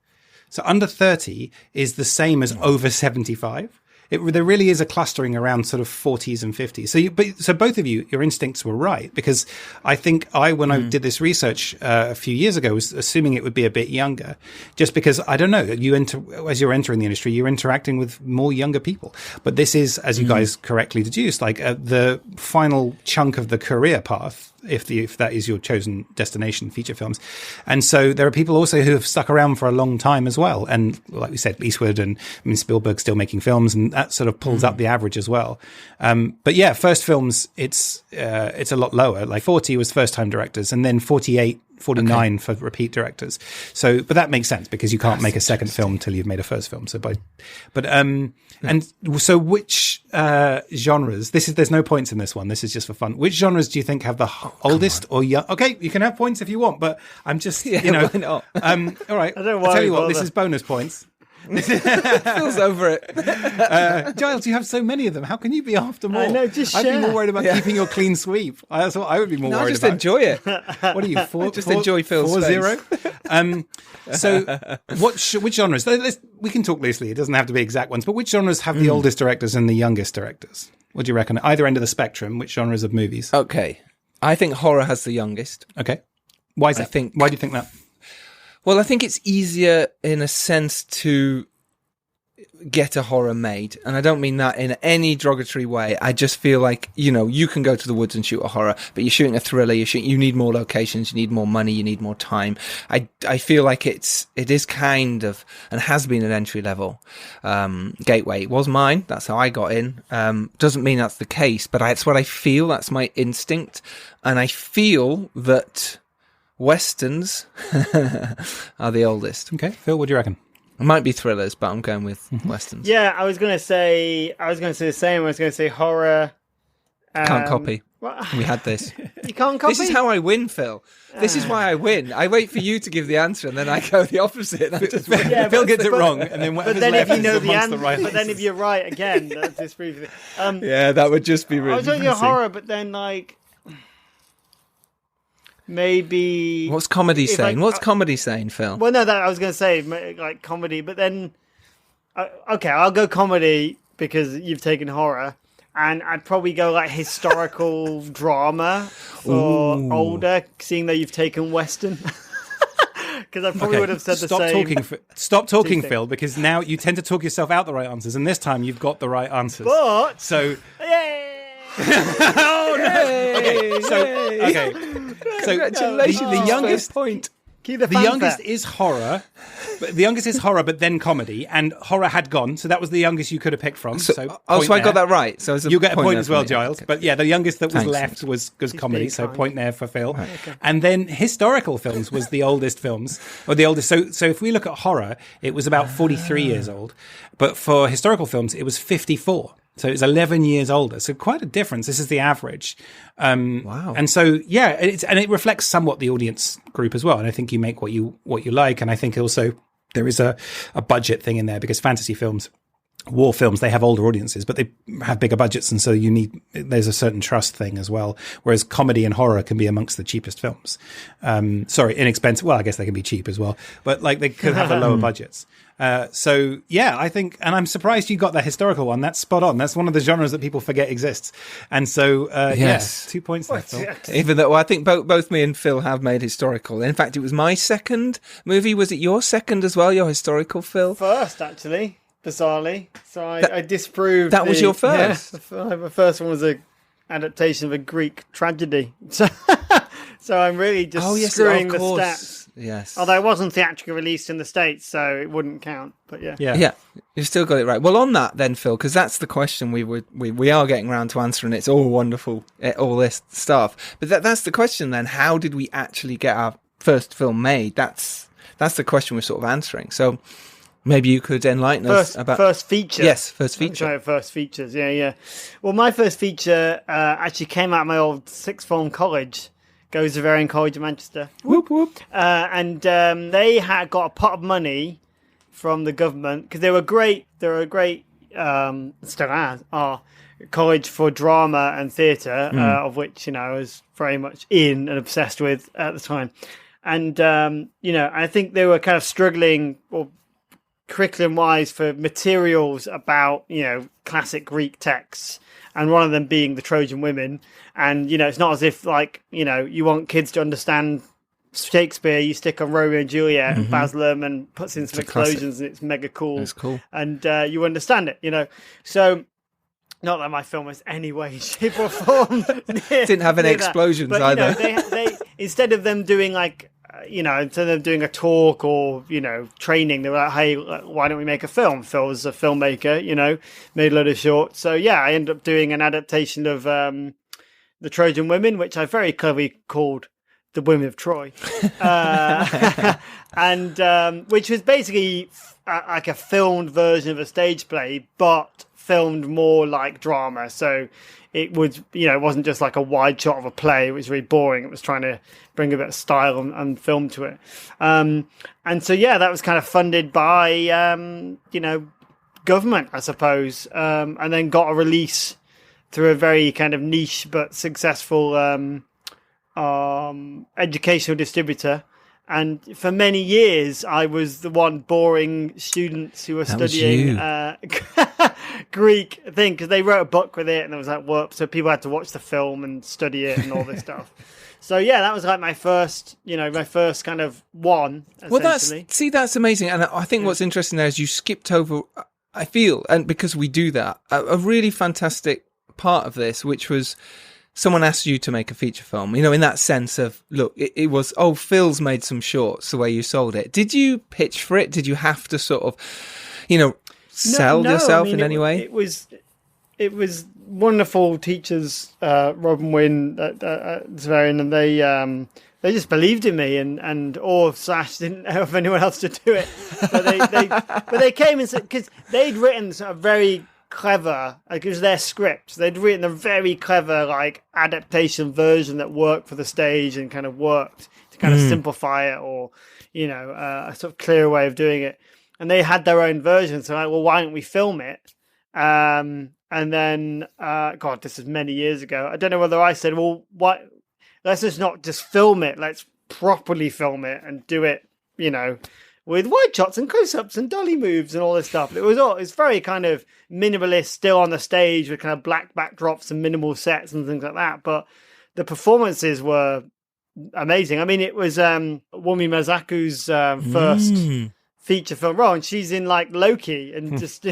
So under 30 is the same as over 75. There really is a clustering around sort of 40s and 50s. So both of you, your instincts were right, because I think when I did this research a few years ago, was assuming it would be a bit younger, just because I don't know. As you're entering the industry, you're interacting with more younger people. But this is, as you guys correctly deduced, like the final chunk of the career path if that is your chosen destination, feature films. And so there are people also who have stuck around for a long time as well. And like we said, Eastwood and Spielberg's still making films, and that sort of pulls up the average as well. But yeah, first films, it's a lot lower. Like 40 was first time directors, and then 48, 49 for repeat directors. So, but that makes sense because you can't make a second film until you've made a first film. So and so which genres, there's no points in this one. This is just for fun. Which genres do you think have the oldest or young? Okay, you can have points if you want, but I'm just, why not? All right. I don't know I'll why tell you we what, bother. this is bonus points. Feels over it. Giles, you have so many of them. How can you be after more? I know, just I'd be share. more worried about keeping your clean sweep. That's what I would be more No, worried just about. enjoy it. What are you, enjoy Phil's 4-0? So, which genres? We can talk loosely. It doesn't have to be exact ones. But which genres have the oldest directors and the youngest directors? What do you reckon? At either end of the spectrum, which genres of movies? Okay. I think horror has the youngest. Okay. Why is that? Why do you think that? Well, I think it's easier in a sense to get a horror made, and I don't mean that in any derogatory way. I just feel like, you can go to the woods and shoot a horror, but you're shooting a thriller, you need more locations, you need more money, you need more time. I feel like it is kind of, and has been, an entry level gateway. It was mine, that's how I got in. Doesn't mean that's the case, but that's what I feel, that's my instinct, and I feel that Westerns are the oldest. Okay, Phil, what do you reckon? It might be thrillers, but I'm going with Westerns. Yeah, I was going to say the same. I was going to say horror. Can't copy. What? We had this. You can't copy? This is how I win, Phil. This is why I win. I wait for you to give the answer, and then I go the opposite. And I just win. Yeah, Phil gets it wrong, and then but then if you know the answer, right but then if you're right again, that disproves it. Yeah, that would just be really I was talking messy. horror, but then maybe. What's comedy saying? I- What's comedy saying, Phil? Well, no, that I was going to say like comedy, but then okay, I'll go comedy because you've taken horror, and I'd probably go like historical drama for older, seeing that you've taken Western. Because I probably would have said the same. Stop talking, Phil, because now you tend to talk yourself out the right answers, and this time you've got the right answers. But So, yay! oh no! Okay, so Congratulations, the youngest point. Keep the The fanfare. youngest is horror. But the youngest is horror, but then comedy, and horror had gone, so that was the youngest you could have picked from. So I point got there. that right. So You get a point there as for well, me. Giles. Okay. But yeah, the youngest that was Thanks. left was comedy, being so kind. point there for Phil. And then historical films was the oldest films, or the oldest. So if we look at horror, it was about 43 years old, but for historical films, it was 54. So it's 11 years older. So quite a difference. This is the average. Wow. And so, yeah, it reflects somewhat the audience group as well. And I think you make what you like. And I think also there is a budget thing in there, because fantasy films, war films, they have older audiences, but they have bigger budgets. And so there's a certain trust thing as well. Whereas comedy and horror can be amongst the cheapest films. Inexpensive. Well, I guess they can be cheap as well, but like they could have the lower budgets. So yeah, I think, and I'm surprised you got that historical one. That's spot on. That's one of the genres that people forget exists. And so, Yes. 2 points there, Phil. Even though I think both me and Phil have made historical. In fact, it was my second movie. Was it your second as well? Your historical, Phil? First, actually, bizarrely. So I disproved. That was your first? Yeah, the first one was a adaptation of a Greek tragedy. So I'm really just screwing the stats. Yes. Although it wasn't theatrically released in the States, so it wouldn't count. But yeah. Yeah, you've still got it right. Well, on that then, Phil, because that's the question we are getting around to answering. It's all wonderful, all this stuff. But that's the question then. How did we actually get our first film made? That's the question we're sort of answering. So maybe you could enlighten us about first feature. Yes, first feature. Sorry, first features. Yeah. Well, my first feature actually came out of my old sixth form college. Goes to Varian College in Manchester. Whoop whoop. And they had got a pot of money from the government because they were great. They were a great still are college for drama and theatre, of which I was very much in and obsessed with at the time. And I think they were kind of struggling, or curriculum wise, for materials about classic Greek texts. And one of them being the Trojan women. And, it's not as if, you want kids to understand Shakespeare, you stick on Romeo and Juliet and Baslam and puts in some explosions and it's mega cool. That's cool. And you understand it, So Not that my film was any way, shape, or form. Didn't have any explosions but, either. They instead of them doing like, instead of doing a talk or, training, they were like, hey, why don't we make a film? Phil was a filmmaker, made a lot of shorts. So, yeah, I ended up doing an adaptation of The Trojan Women, which I very cleverly called The Women of Troy. And which was basically like a filmed version of a stage play, but filmed more like drama. So it was, it wasn't just like a wide shot of a play. It was really boring. It was trying to bring a bit of style and film to it. And so, yeah, that was kind of funded by, government, I suppose. And then got a release through a very kind of niche but successful educational distributor. And for many years, I was the one boring students who were studying Greek thing, because they wrote a book with it, and it was like work, so people had to watch the film and study it and all this stuff. So yeah, that was like my first kind of one. Well, that's amazing, and I think what's interesting there is you skipped over, I feel, and because we do that, a really fantastic part of this, which was someone asked you to make a feature film, in that sense of, look, it was, Phil's made some shorts, the way you sold it. Did you pitch for it? Did you have to sort of, sell yourself in any way? It was wonderful teachers, Rob and Wynne at Zverian, and they just believed in me, and didn't know if anyone else to do it. But they came and said, because they'd written a very clever, like it was their script. They'd written a very clever like adaptation version that worked for the stage and kind of worked to kind of simplify it, or a sort of clearer way of doing it. And they had their own version, so like, well, why don't we film it? And then, this is many years ago. I don't know whether I said, well, what? Let's just not just film it. Let's properly film it and do it, with wide shots and close-ups and dolly moves and all this stuff. It's very kind of minimalist, still on the stage with kind of black backdrops and minimal sets and things like that. But the performances were amazing. I mean, it was Wumi Masaku's first feature film role, and she's in like Loki and just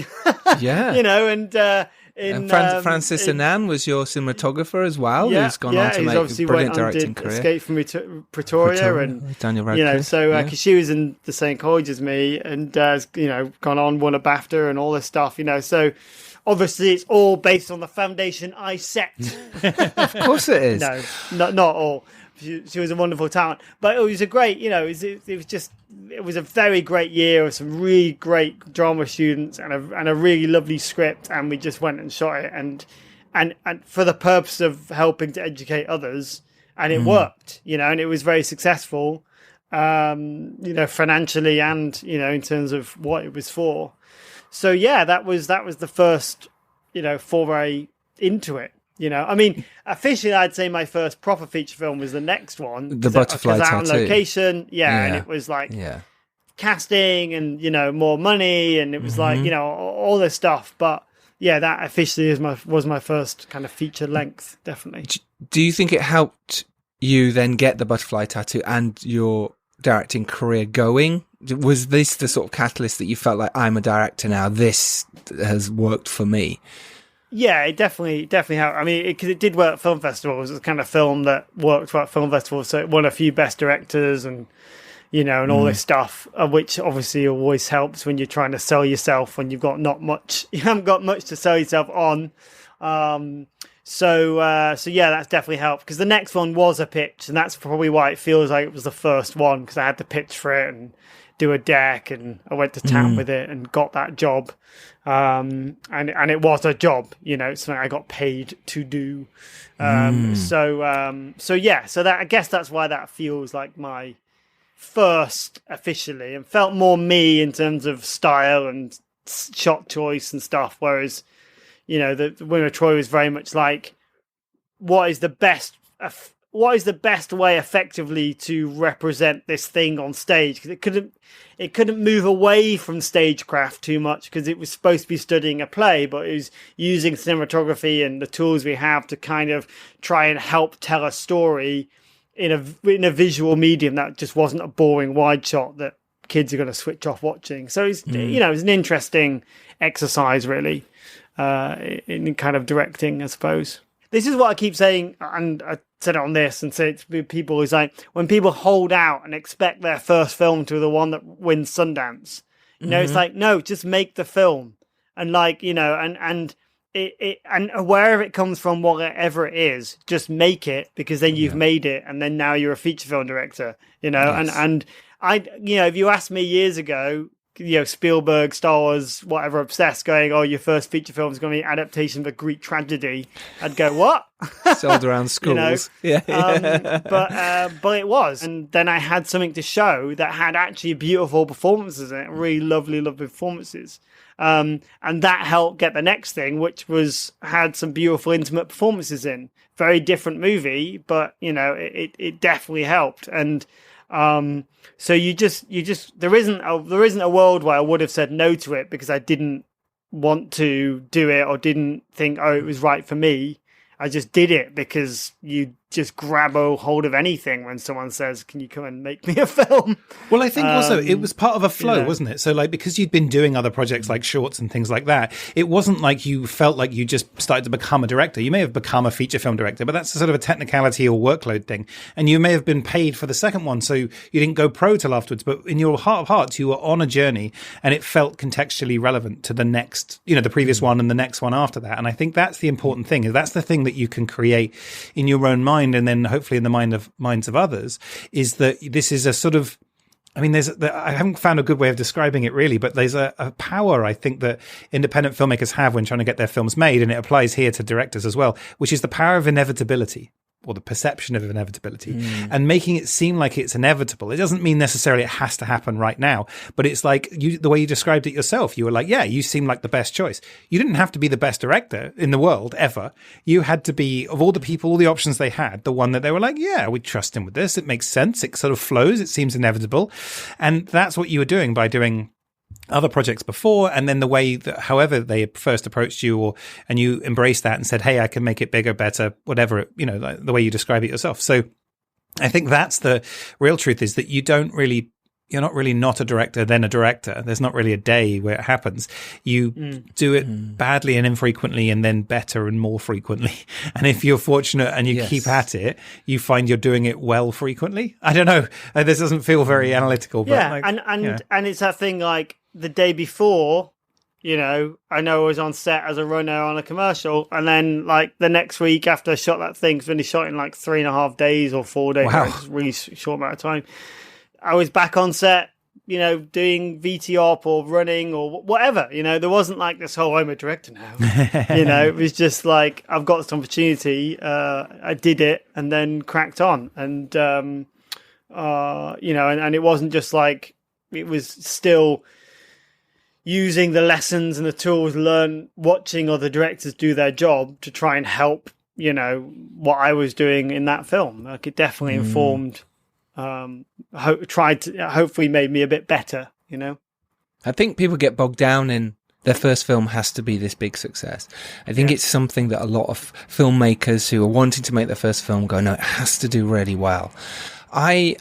and Francis Annan was your cinematographer as well. Who's gone on to make a brilliant directing career. Escape from Pretoria and Daniel Radcliffe. Because she was in the same college as me, and gone on, won a BAFTA and all this stuff. So obviously it's all based on the foundation I set. Of course it is. No, not all. She was a wonderful talent, but it was a great, it was a very great year with some really great drama students and a really lovely script, and we just went and shot it, and for the purpose of helping to educate others, and it worked, and it was very successful, financially and in terms of what it was for. So yeah, that was the first foray into it. I mean, officially, I'd say my first proper feature film was the next one. The Butterfly Tattoo. Out on location, and it was like casting and, more money, and it was like, all this stuff. But yeah, that officially was my first kind of feature length, definitely. Do you think it helped you then get the Butterfly Tattoo and your directing career going? Was this the sort of catalyst that you felt like, I'm a director now, this has worked for me? Yeah, it definitely helped. I mean, because it did work at film festivals. It was the kind of film that worked well at film festivals, so it won a few best directors and and all this stuff, which obviously always helps when you're trying to sell yourself when you haven't got much to sell yourself on. So yeah, that's definitely helped, because the next one was a pitch, and that's probably why it feels like it was the first one, because I had to pitch for it and do a deck, and I went to town with it and got that job. And it was a job, it's something I got paid to do. So that, I guess that's why that feels like my first officially, and felt more me in terms of style and shot choice and stuff. Whereas, the Women of Troy was very much like, what is the best way effectively to represent this thing on stage? Because it couldn't move away from stagecraft too much, because it was supposed to be studying a play, but it was using cinematography and the tools we have to kind of try and help tell a story in a visual medium that just wasn't a boring wide shot that kids are going to switch off watching. So it's it was an interesting exercise, really. in kind of directing, I suppose. This is what I keep saying, and I said it on this and say it to people, is like when people hold out and expect their first film to be the one that wins Sundance, you know, it's like, no, just make the film. And like, you know, and wherever it comes from, whatever it is, just make it, because then you've made it, and then now you're a feature film director, you know. Yes. And I, you know, if you asked me years ago, you know, Spielberg, Star Wars, whatever, obsessed, going, oh, your first feature film is going to be an adaptation of a Greek tragedy, I'd go, what? Sold around schools. You know? Yeah. But it was. And then I had something to show that had actually beautiful performances in it, really lovely performances. And that helped get the next thing, which had some beautiful intimate performances in. Very different movie, but, you know, it definitely helped. And so you just there isn't a world where I would have said no to it because I didn't want to do it or didn't think, oh, it was right for me. I just did it because you just grab a hold of anything when someone says, can you come and make me a film? Well, I think also it was part of a flow, you know. wasn't it? So like, because you'd been doing other projects like shorts and things like that, it wasn't like you felt like you just started to become a director. You may have become a feature film director, but that's sort of a technicality or workload thing. And you may have been paid for the second one, so you didn't go pro till afterwards. But in your heart of hearts, you were on a journey and it felt contextually relevant to the next, you know, the previous one and the next one after that. And I think that's the important thing. That's the thing that you can create in your own mind and then hopefully in the minds of others, is that this is a sort of, I mean, I haven't found a good way of describing it really, but there's a power I think that independent filmmakers have when trying to get their films made, and it applies here to directors as well, which is the power of inevitability, or the perception of inevitability, and making it seem like it's inevitable. It doesn't mean necessarily it has to happen right now, but it's like the way you described it yourself. You were like, yeah, you seem like the best choice. You didn't have to be the best director in the world ever. You had to be, of all the people, all the options they had, the one that they were like, yeah, we trust him with this. It makes sense. It sort of flows. It seems inevitable. And that's what you were doing by doing other projects before, and then the way that, however they first approached you, and you embraced that and said, hey, I can make it bigger, better, whatever, you know, like the way you describe it yourself. So I think that's the real truth, is that you're not really not a director, then a director. There's not really a day where it happens. You do it badly and infrequently, and then better and more frequently. And if you're fortunate and you keep at it, you find you're doing it well frequently. I don't know. This doesn't feel very analytical, but yeah, and it's that thing like the day before, you know I was on set as a runner on a commercial, and then like the next week after I shot that thing, it's only shot in like 3.5 days or 4 days. Wow. It's a really short amount of time. I was back on set, you know, doing VT op or running or whatever. You know, there wasn't like this whole, I'm a director now. You know, it was just like, I've got this opportunity. I did it and then cracked on. And, you know, and it wasn't just like, it was still using the lessons and the tools learned watching other directors do their job to try and help, you know, what I was doing in that film. Like it definitely informed, hopefully made me a bit better, you know. I think people get bogged down in their first film has to be this big success. I think it's something that a lot of filmmakers who are wanting to make their first film go, no, it has to do really well. I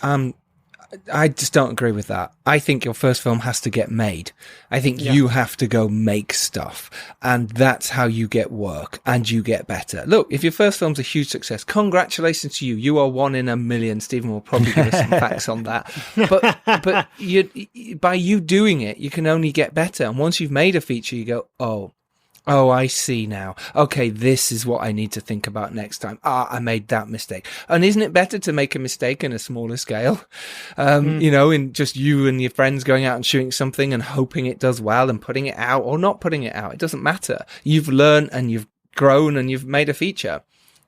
just don't agree with that. I think your first film has to get made. I think you have to go make stuff, and that's how you get work and you get better. Look, if your first film's a huge success, congratulations to you. You are 1 in a million. Stephen will probably give us some facts on that. But by you doing it, you can only get better. And once you've made a feature, you go, Oh, I see now. Okay, this is what I need to think about next time. I made that mistake. And isn't it better to make a mistake in a smaller scale? You know, in just you and your friends going out and shooting something and hoping it does well and putting it out or not putting it out. It doesn't matter. You've learned and you've grown and you've made a feature.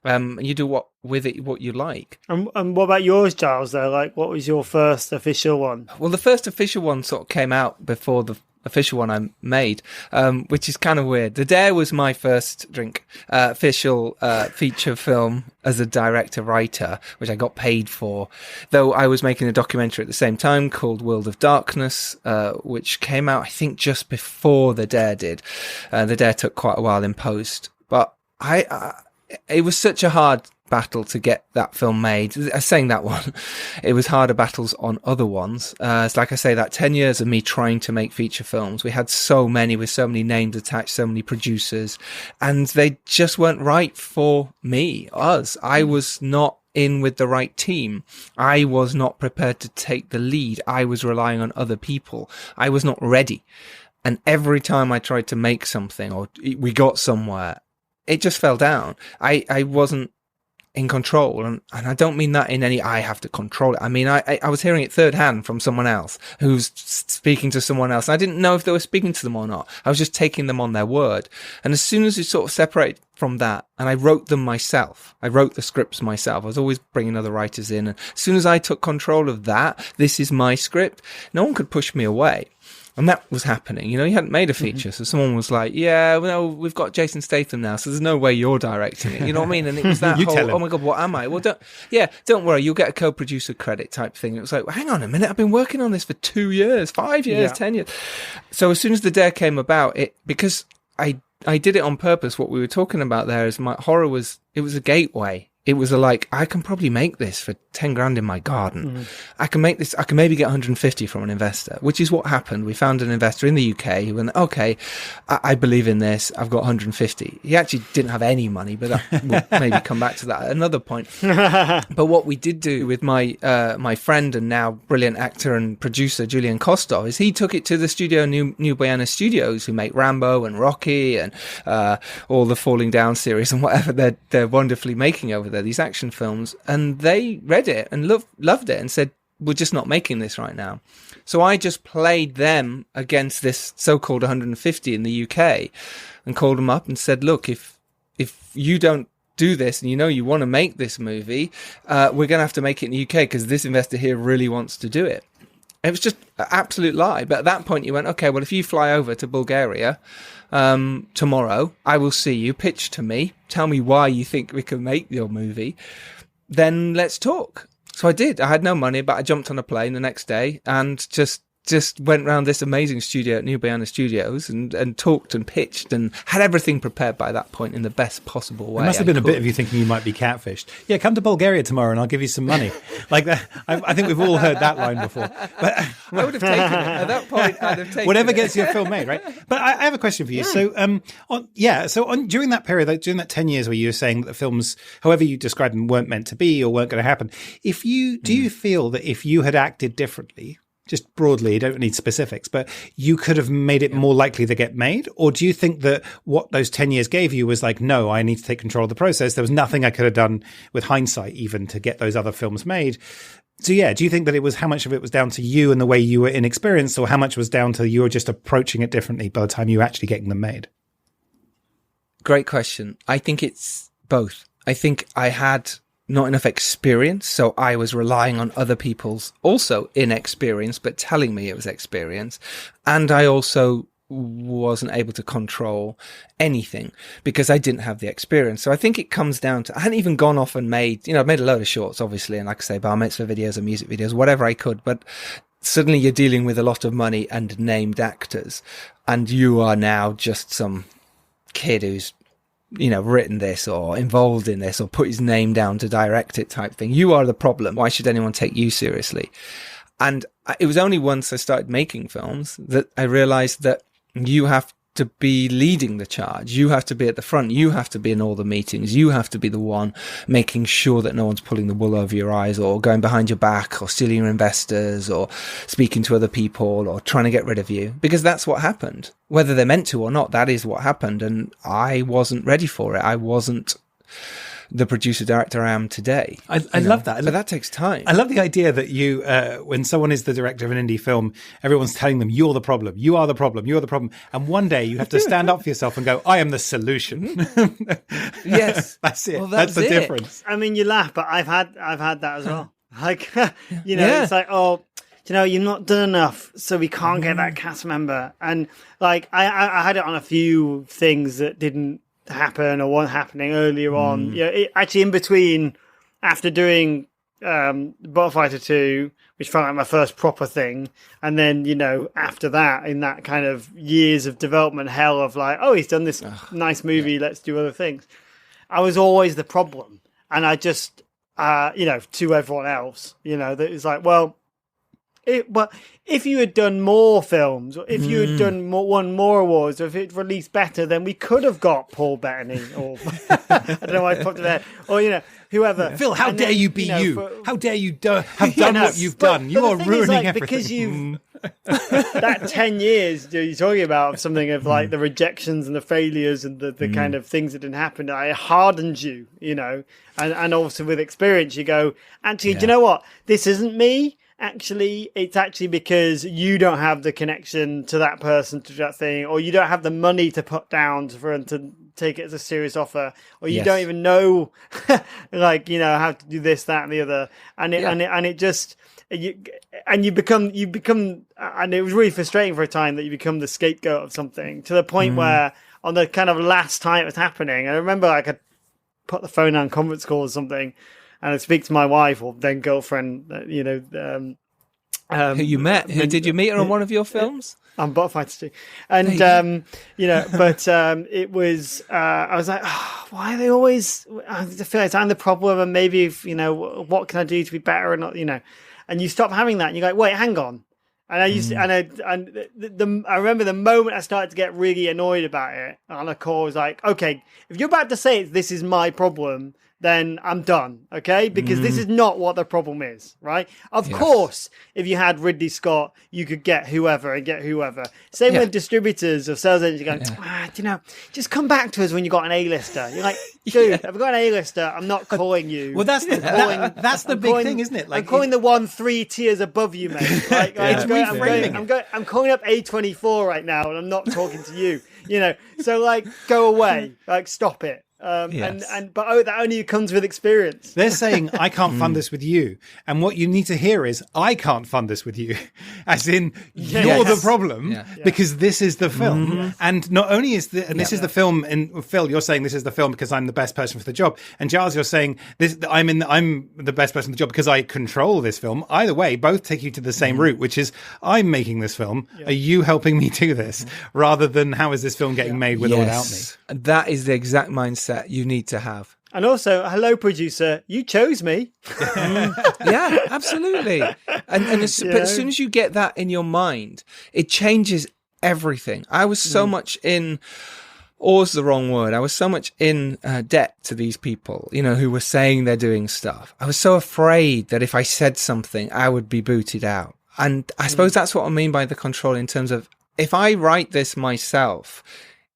You do what you like. And what about yours, Giles, though? Like, what was your first official one? Well, the first official one sort of came out before the official one I made, which is kind of weird. The Dare was my first official feature film as a director-writer, which I got paid for, though I was making a documentary at the same time called World of Darkness, which came out, I think, just before The Dare did. The Dare took quite a while in post, but it was such a hard battle to get that film made. Saying that one, it was harder battles on other ones. It's like I say, that 10 years of me trying to make feature films, we had so many with so many names attached, so many producers, and they just weren't right for us. I was not in with the right team. I was not prepared to take the lead. I was relying on other people. I was not ready. And every time I tried to make something or we got somewhere, it just fell down. I wasn't in control. And I don't mean that in any, I have to control it. I mean, I was hearing it third hand from someone else who's speaking to someone else. I didn't know if they were speaking to them or not. I was just taking them on their word. And as soon as you sort of separate from that, and I wrote them myself, I wrote the scripts myself. I was always bringing other writers in. And as soon as I took control of that, this is my script, no one could push me away. And that was happening. You hadn't made a feature. So someone was like, yeah, well, we've got Jason Statham now, so there's no way you're directing it. You know what I mean? And it was that whole, oh my God, what am I? Well, don't worry, you'll get a co-producer credit type thing. It was like, well, hang on a minute, I've been working on this for 2 years, 5 years, 10 years. So as soon as the dare came about, because I did it on purpose, what we were talking about there is my horror it was a gateway. It was I can probably make this for 10 grand in my garden. I can make this, I can maybe get 150 from an investor, which is what happened. We found an investor in the UK who went, okay, I believe in this. I've got 150. He actually didn't have any money, but that we'll maybe come back to that at another point. But what we did do with my friend and now brilliant actor and producer, Julian Kostov, is he took it to the studio, New Buena Studios, who make Rambo and Rocky and all the Falling Down series and whatever they're wonderfully making over there, these action films, and they read it and loved it and said, we're just not making this right now. So I just played them against this so-called 150 in the UK and called them up and said, look, if you don't do this and you want to make this movie, we're going to have to make it in the UK because this investor here really wants to do it. It was just an absolute lie. But at that point you went, okay, well, if you fly over to Bulgaria tomorrow, I will see you, pitch to me, tell me why you think we can make your movie, then let's talk. So I did. I had no money, but I jumped on a plane the next day and just went around this amazing studio at New Buena Studios and talked and pitched and had everything prepared by that point in the best possible way. There must have been a bit of you thinking you might be catfished. Yeah, come to Bulgaria tomorrow and I'll give you some money. Like that. I think we've all heard that line before. But I would have taken it. At that point, I'd have taken whatever it. Gets your film made, right? But I have a question for you. So, during that period, during that 10 years where you were saying that the films, however you described them, weren't meant to be or weren't going to happen, do you feel that if you had acted differently, just broadly, you don't need specifics, but you could have made it more likely to get made? Or do you think that what those 10 years gave you was like, no, I need to take control of the process. There was nothing I could have done with hindsight even to get those other films made. So yeah, do you think that it was, how much of it was down to you and the way you were inexperienced, or how much was down to you were just approaching it differently by the time you were actually getting them made? Great question. I think it's both. I think I had not enough experience, so I was relying on other people's also inexperience, but telling me it was experience. And I also wasn't able to control anything because I didn't have the experience. So I think it comes down to, I hadn't even gone off and made, I've made a load of shorts, obviously, and like I say, bar mitzvah videos and music videos, whatever I could, but suddenly you're dealing with a lot of money and named actors, and you are now just some kid who's written this or involved in this or put his name down to direct it type thing. You are the problem. Why should anyone take you seriously? And it was only once I started making films that I realized that you have to be leading the charge. You have to be at the front. You have to be in all the meetings. You have to be the one making sure that no one's pulling the wool over your eyes or going behind your back or stealing your investors or speaking to other people or trying to get rid of you, because that's what happened. Whether they're meant to or not, that is what happened. And I wasn't ready for it. I wasn't the producer director I am today. I love that. But that takes time. I love the idea that you, when someone is the director of an indie film, everyone's telling them, you're the problem, you are the problem, you're the problem. And one day you have to stand up for yourself and go, I am the solution. Yes. That's it. Well, that's the difference. I mean, you laugh, but I've had that as well. Like, it's like, you're not done enough, so we can't get that cast member. And like, I had it on a few things that didn't happen or weren't happening earlier on. Actually in between, after doing Botfighter 2, which felt like my first proper thing, and then after that, in that kind of years of development hell of like, oh, he's done this nice movie, let's do other things, I was always the problem. And I just, to everyone else, that it's like, well, if you had done more films, or if you had won more awards, or if it released better, then we could have got Paul Bettany, or I don't know why I popped in there, or whoever. Phil, how dare you be you? How dare you have done what you've done? You are ruining everything. Because you've that 10 years you're talking about something of like the rejections and the failures and the kind of things that didn't happen. It hardened you, and also with experience, you go, actually, do you know what? This isn't me. Actually, it's actually because you don't have the connection to that person, to that thing, or you don't have the money to put down for them to take it as a serious offer, or you don't even know, how to do this, that, and the other, and it just you become, and it was really frustrating for a time that you become the scapegoat of something to the point where on the kind of last time it was happening, I remember I could put the phone on conference call or something. And I speak to my wife or then girlfriend, who you met. Did you meet her on one of your films? On Butterfighter 2. And, it was, I was like, why are they always, I feel like I'm the problem and maybe, what can I do to be better or not, and you stop having that and you go, wait, hang on. And I used to, I remember the moment I started to get really annoyed about it on a call, I was like, okay, if you're about to say this is my problem, then I'm done, okay? Because this is not what the problem is, right? Of course, if you had Ridley Scott, you could get whoever. Same with distributors or sales agents going, just come back to us when you got an A-lister. You're like, dude, if I've got an A-lister, I'm not calling you. Well, that's the big thing, isn't it? Like, I'm calling the one 3 tiers above you, mate. Like, I'm calling up A24 right now, and I'm not talking to you. So like, go away, like, stop it. But that only comes with experience. They're saying, I can't fund this with you. And what you need to hear is, I can't fund this with you. As in, you're the problem, because this is the film. And not only is this is the film, and Phil, you're saying this is the film because I'm the best person for the job. And Giles, you're saying, I'm the best person for the job because I control this film. Either way, both take you to the same route, which is, I'm making this film. Are you helping me do this? Rather than, how is this film getting made with or without me? That is the exact mindset you need to have. And also, hello, producer, you chose me. Yeah, absolutely. But as soon as you get that in your mind, it changes everything. I was so much in, awe's the wrong word, I was so much in debt to these people, who were saying they're doing stuff. I was so afraid that if I said something, I would be booted out. And I suppose that's what I mean by the control, in terms of, if I write this myself,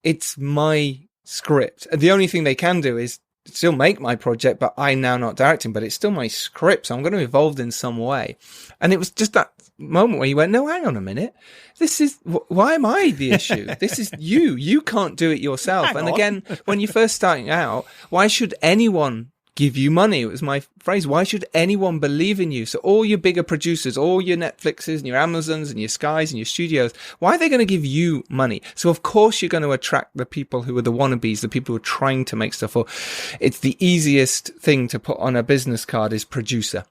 it's my script. The only thing they can do is still make my project, but I'm now not directing, but it's still my script, so I'm going to be involved in some way. And it was just that moment where you went, no, hang on a minute, this is, why am I the issue? This is you can't do it yourself. And again, when you're first starting out, why should anyone give you money? It was my phrase. Why should anyone believe in you? So all your bigger producers, all your Netflixes and your Amazons and your Skys and your studios, why are they going to give you money? So of course you're going to attract the people who are the wannabes, the people who are trying to make stuff. Or it's the easiest thing to put on a business card is producer.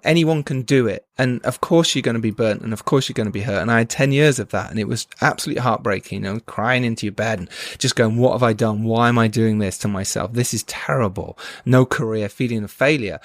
Anyone can do it. And of course you're going to be burnt, and of course you're going to be hurt. And I had 10 years of that, and it was absolutely heartbreaking, crying into your bed and just going, what have I done? Why am I doing this to myself? This is terrible. No career, feeling of failure.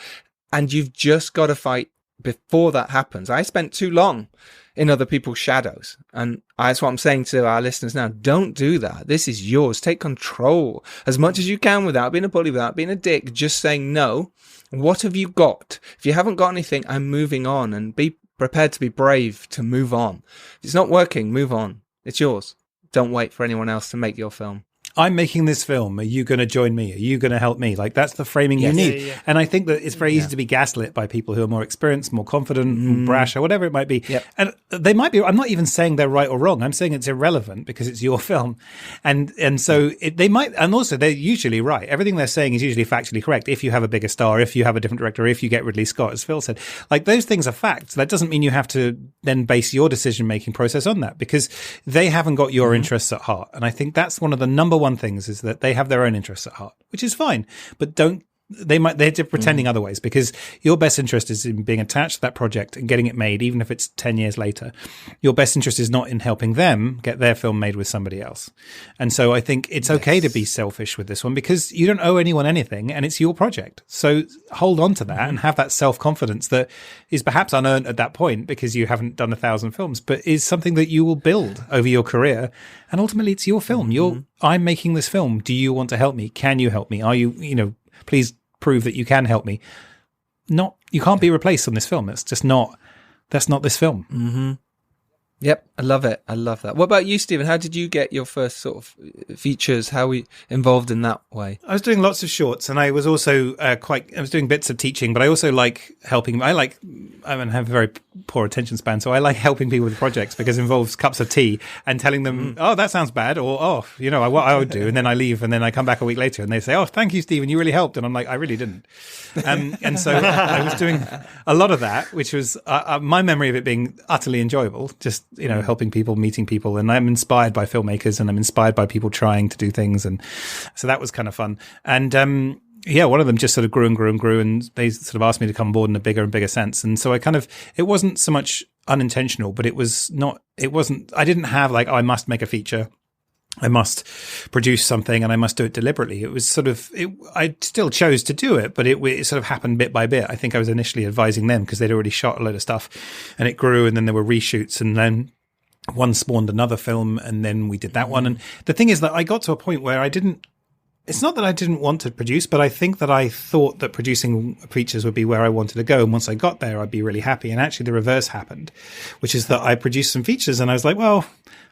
And you've just got to fight before that happens. I spent too long in other people's shadows. And that's what I'm saying to our listeners now. Don't do that. This is yours. Take control as much as you can without being a bully, without being a dick, just saying no. What have you got? If you haven't got anything, I'm moving on, and be prepared to be brave to move on. If it's not working, move on. It's yours. Don't wait for anyone else to make your film. I'm making this film. Are you going to join me? Are you going to help me? Like, that's the framing you need. Yeah. And I think that it's very easy to be gaslit by people who are more experienced, more confident, brash, or whatever it might be. Yep. And they might be, I'm not even saying they're right or wrong. I'm saying it's irrelevant because it's your film. And so they might, and also they're usually right. Everything they're saying is usually factually correct. If you have a bigger star, if you have a different director, if you get Ridley Scott, as Phil said, like, those things are facts. That doesn't mean you have to then base your decision-making process on that, because they haven't got your interests at heart. And I think that's one of the number one things, is that they have their own interests at heart, which is fine. But don't they're pretending otherwise, because your best interest is in being attached to that project and getting it made, even if it's 10 years later. Your best interest is not in helping them get their film made with somebody else. And so I think it's okay to be selfish with this one, because you don't owe anyone anything and it's your project. So hold on to that and have that self-confidence that is perhaps unearned at that point because you haven't done 1,000 films, but is something that you will build over your career. And ultimately it's your film. I'm making this film. Do you want to help me? Can you help me? Are you, please prove that you can help me. You can't be replaced on this film. It's just that's not this film. Mm-hmm. Yep, I love it. I love that. What about you, Stephen? How did you get your first sort of features? How were you involved in that way? I was doing lots of shorts, and I was also I was doing bits of teaching, but I also like helping. I have a very poor attention span, so I like helping people with projects because it involves cups of tea and telling them, oh, that sounds bad, or, what I would do. And then I leave, and then I come back a week later and they say, oh, thank you, Stephen, you really helped. And I'm like, I really didn't. And so I was doing a lot of that, which was my memory of it being utterly enjoyable, just, helping people, meeting people. And I'm inspired by filmmakers and I'm inspired by people trying to do things. And so that was kind of fun. And, one of them just sort of grew and grew and grew, and they sort of asked me to come on board in a bigger and bigger sense. And so it wasn't so much unintentional, but I didn't have like, I must make a feature, I must produce something, and I must do it deliberately. It was sort of, I still chose to do it, but it sort of happened bit by bit. I think I was initially advising them because they'd already shot a load of stuff, and it grew, and then there were reshoots, and then one spawned another film, and then we did that one. And the thing is that I got to a point where it's not that I didn't want to produce, but I think that I thought that producing features would be where I wanted to go. And once I got there, I'd be really happy. And actually the reverse happened, which is that I produced some features and I was like, well,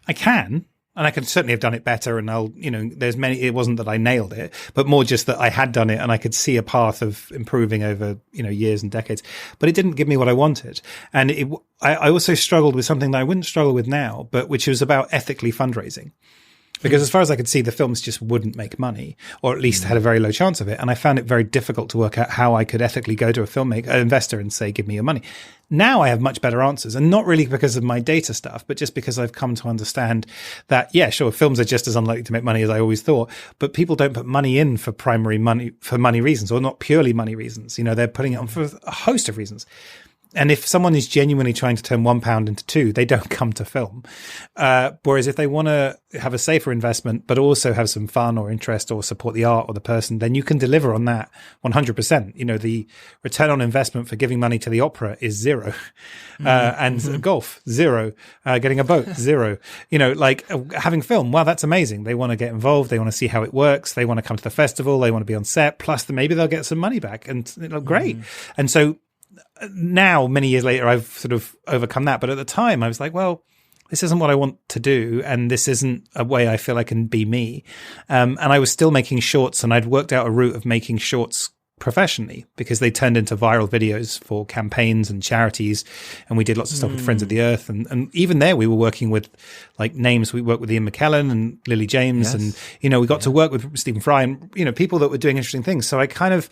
I can. And I could certainly have done it better. And it wasn't that I nailed it, but more just that I had done it and I could see a path of improving over, years and decades, but it didn't give me what I wanted. And I also struggled with something that I wouldn't struggle with now, but which was about ethically fundraising. Because as far as I could see, the films just wouldn't make money, or at least had a very low chance of it. And I found it very difficult to work out how I could ethically go to an investor and say, give me your money. Now I have much better answers, and not really because of my data stuff, but just because I've come to understand that, yeah, sure, films are just as unlikely to make money as I always thought, but people don't put money in for money reasons, or not purely money reasons. They're putting it on for a host of reasons. And if someone is genuinely trying to turn £1 into 2, they don't come to film. Whereas if they want to have a safer investment, but also have some fun or interest or support the art or the person, then you can deliver on that 100%. The return on investment for giving money to the opera is 0. And golf, 0. Getting a boat, 0. Having film, wow, that's amazing. They want to get involved. They want to see how it works. They want to come to the festival. They want to be on set. Plus, maybe they'll get some money back. And great. And so, now, many years later, I've sort of overcome that. But at the time, I was like, well, this isn't what I want to do. And this isn't a way I feel I can be me. And I was still making shorts, and I'd worked out a route of making shorts professionally because they turned into viral videos for campaigns and charities. And we did lots of stuff with Friends of the Earth. And even there, we were working with like names. We worked with Ian McKellen and Lily James. Yes. And, we got to work with Stephen Fry and, people that were doing interesting things. So I kind of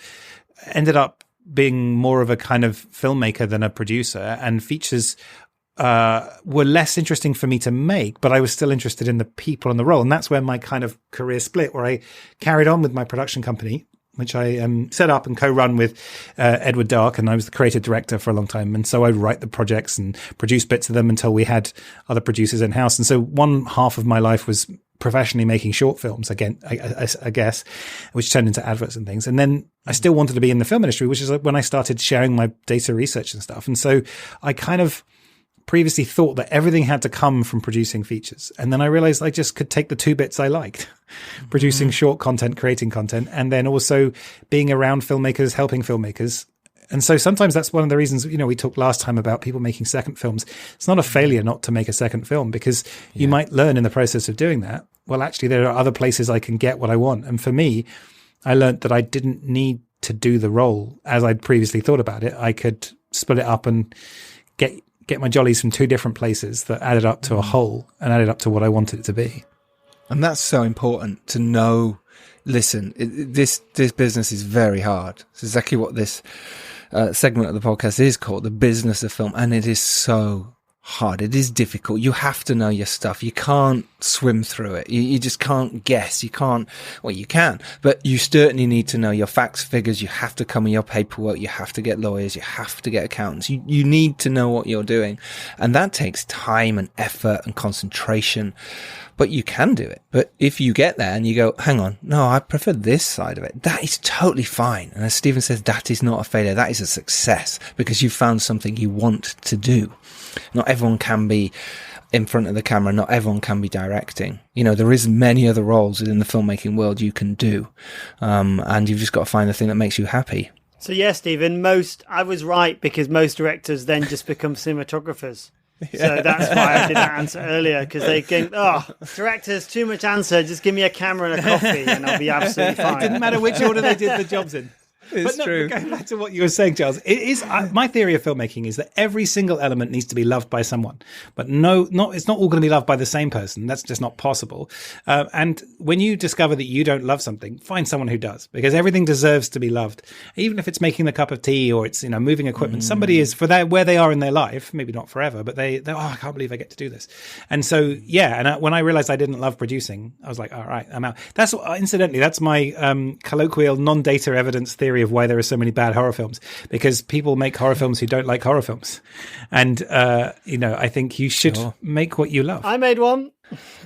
ended up being more of a kind of filmmaker than a producer, and features were less interesting for me to make, but I was still interested in the people and the role. And that's where my kind of career split, where I carried on with my production company, which I set up and co-run with Edward Dark, and I was the creative director for a long time. And so I'd write the projects and produce bits of them until we had other producers in-house. And so one half of my life was professionally making short films, again, I guess, which turned into adverts and things. And then I still wanted to be in the film industry, which is when I started sharing my data research and stuff. And so I kind of previously thought that everything had to come from producing features. And then I realized I just could take the 2 bits I liked, producing short content, creating content, and then also being around filmmakers, helping filmmakers. And so sometimes that's one of the reasons, we talked last time about people making second films. It's not a failure not to make a second film, because you might learn in the process of doing that, well, actually, there are other places I can get what I want. And for me, I learned that I didn't need to do the role as I'd previously thought about it. I could split it up and get my jollies from 2 different places that added up to a whole and added up to what I wanted it to be. And that's so important to know. Listen, this business is very hard. It's exactly what this segment of the podcast is called, the business of film. And it is so hard. It is difficult. You have to know your stuff. You can't swim through it. You just can't guess. You can't, well, you can, but you certainly need to know your facts, figures. You have to come with your paperwork. You have to get lawyers. You have to get accountants. You need to know what you're doing. And that takes time and effort and concentration, but you can do it. But if you get there and you go, hang on, no, I prefer this side of it, that is totally fine. And as Stephen says, that is not a failure. That is a success because you found something you want to do. Not everyone can be in front of the camera. Not everyone can be directing. You know, there is many other roles within the filmmaking world you can do. And you've just got to find the thing that makes you happy. So yeah, Stephen, I was right because most directors then just become cinematographers. So that's why I did that answer earlier, because they think, directors, too much answer, just give me a camera and a coffee and I'll be absolutely fine. It didn't matter which order they did the jobs in. It's true. Going back to what you were saying, Giles, it is my theory of filmmaking is that every single element needs to be loved by someone, but it's not all going to be loved by the same person. That's just not possible. And when you discover that you don't love something, find someone who does, because everything deserves to be loved, even if it's making the cup of tea or it's moving equipment. Somebody is where they are in their life, maybe not forever, but they I can't believe I get to do this. And so and when I realized I didn't love producing, I was like, all right, I'm out. That's incidentally that's my colloquial non-data evidence theory of why there are so many bad horror films, because people make horror films who don't like horror films. And I think you should make what you love. I made one.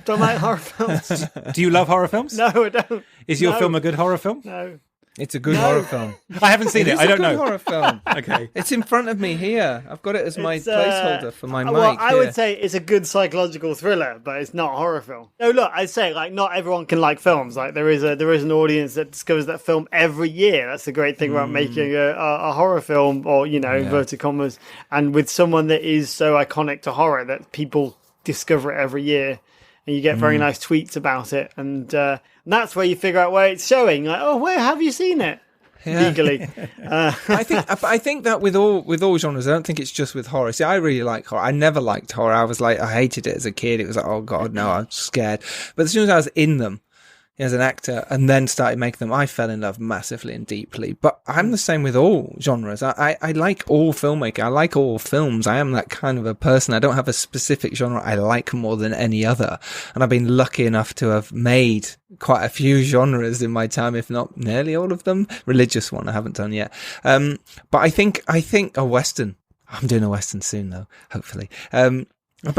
Don't like horror films. Do you love horror films? No, I don't. Is your film a good horror film? No. It's a good horror film. I haven't seen it. I don't know. It's a good horror film. Okay. It's in front of me here. I've got it as my placeholder for my mic. Well, I would say it's a good psychological thriller, but it's not a horror film. No, look, I'd say not everyone can like films. Like there is an audience that discovers that film every year. That's the great thing about making a horror film, or inverted commas, and with someone that is so iconic to horror that people discover it every year. And you get very nice tweets about it, and that's where you figure out where it's showing. Like, where have you seen it? Yeah. Legally, I think that with all genres, I don't think it's just with horror. See, I really like horror. I never liked horror. I hated it as a kid. It was like, oh god, no, I'm scared. But as soon as I was in them as an actor and then started making them, I fell in love massively and deeply. But I'm the same with all genres. I like all filmmaking. I like all films. I am that kind of a person. I don't have a specific genre I like more than any other. And I've been lucky enough to have made quite a few genres in my time, if not nearly all of them. Religious one I haven't done yet. But I think a Western. I'm doing a Western soon though, hopefully. But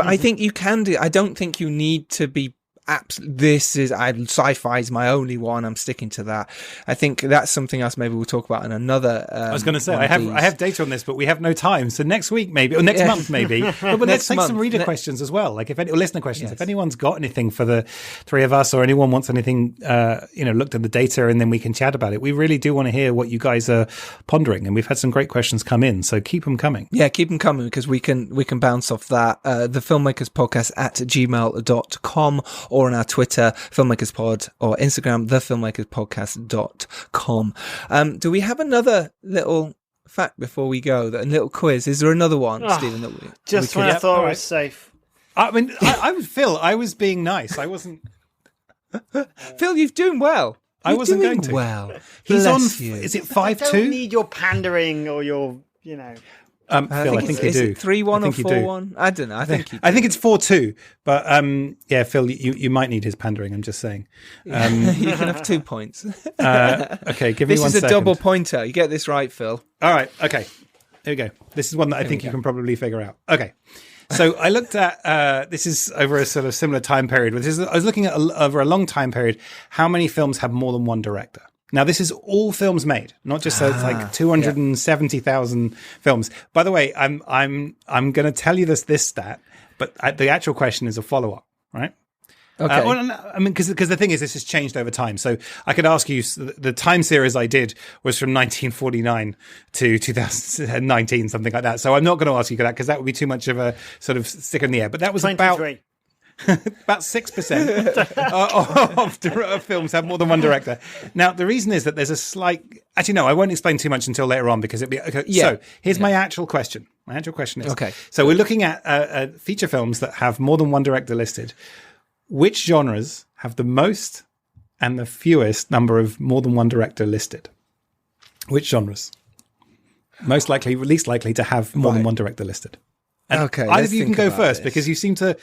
I think you can do, I don't think you need to be sci-fi is my only one. I'm sticking to that. I think that's something else maybe we'll talk about in another. I was going to say I have data on this, but we have no time. So next week maybe, or next month maybe. But let's take some reader questions as well. Like or listener questions. Yes. If anyone's got anything for the three of us, or anyone wants anything, looked at the data, and then we can chat about it. We really do want to hear what you guys are pondering, and we've had some great questions come in. So keep them coming. Yeah, keep them coming, because we can bounce off that. The Filmmakers Podcast at gmail.com. or on our Twitter, Filmmakers Pod, or Instagram, thefilmmakerspodcast.com. Do we have another little fact before we go? A little quiz? Is there another one, Stephen? That just when I thought it was safe. I mean, Phil, I was being nice. I wasn't. Phil, you're doing well. I wasn't doing going to. Well, he's on. You. Is it 5-2? I don't need your pandering or your, Phil, I think you do. 3-1 or 4-1? I don't know. I think it's 4-2. But Phil, you might need his pandering. I'm just saying. You can have 2 points. Okay, give me 1 second. This is a double pointer. You get this right, Phil. All right. Okay. Here we go. This is one that I think you can probably figure out. Okay. So I looked at this is over a sort of similar time period. I was looking at over a long time period how many films have more than one director. Now, this is all films made, not just it's like 270,000 films. By the way, I'm going to tell you this stat, but the actual question is a follow-up, right? Okay. Because the thing is, this has changed over time. So I could ask you, the time series I did was from 1949 to 2019, something like that. So I'm not going to ask you that, because that would be too much of a sort of stick in the air. But that was 23. About 6% of films have more than one director. Now, the reason is that there's a slight... Actually, no, I won't explain too much until later on, because it'd be... Okay, yeah. So here's my actual question. My actual question is... Okay. So we're looking at feature films that have more than one director listed. Which genres have the most and the fewest number of more than one director listed? Which genres? Most likely, least likely to have more than one director listed. And Okay, either let's of you can think go about first this. because you seem to,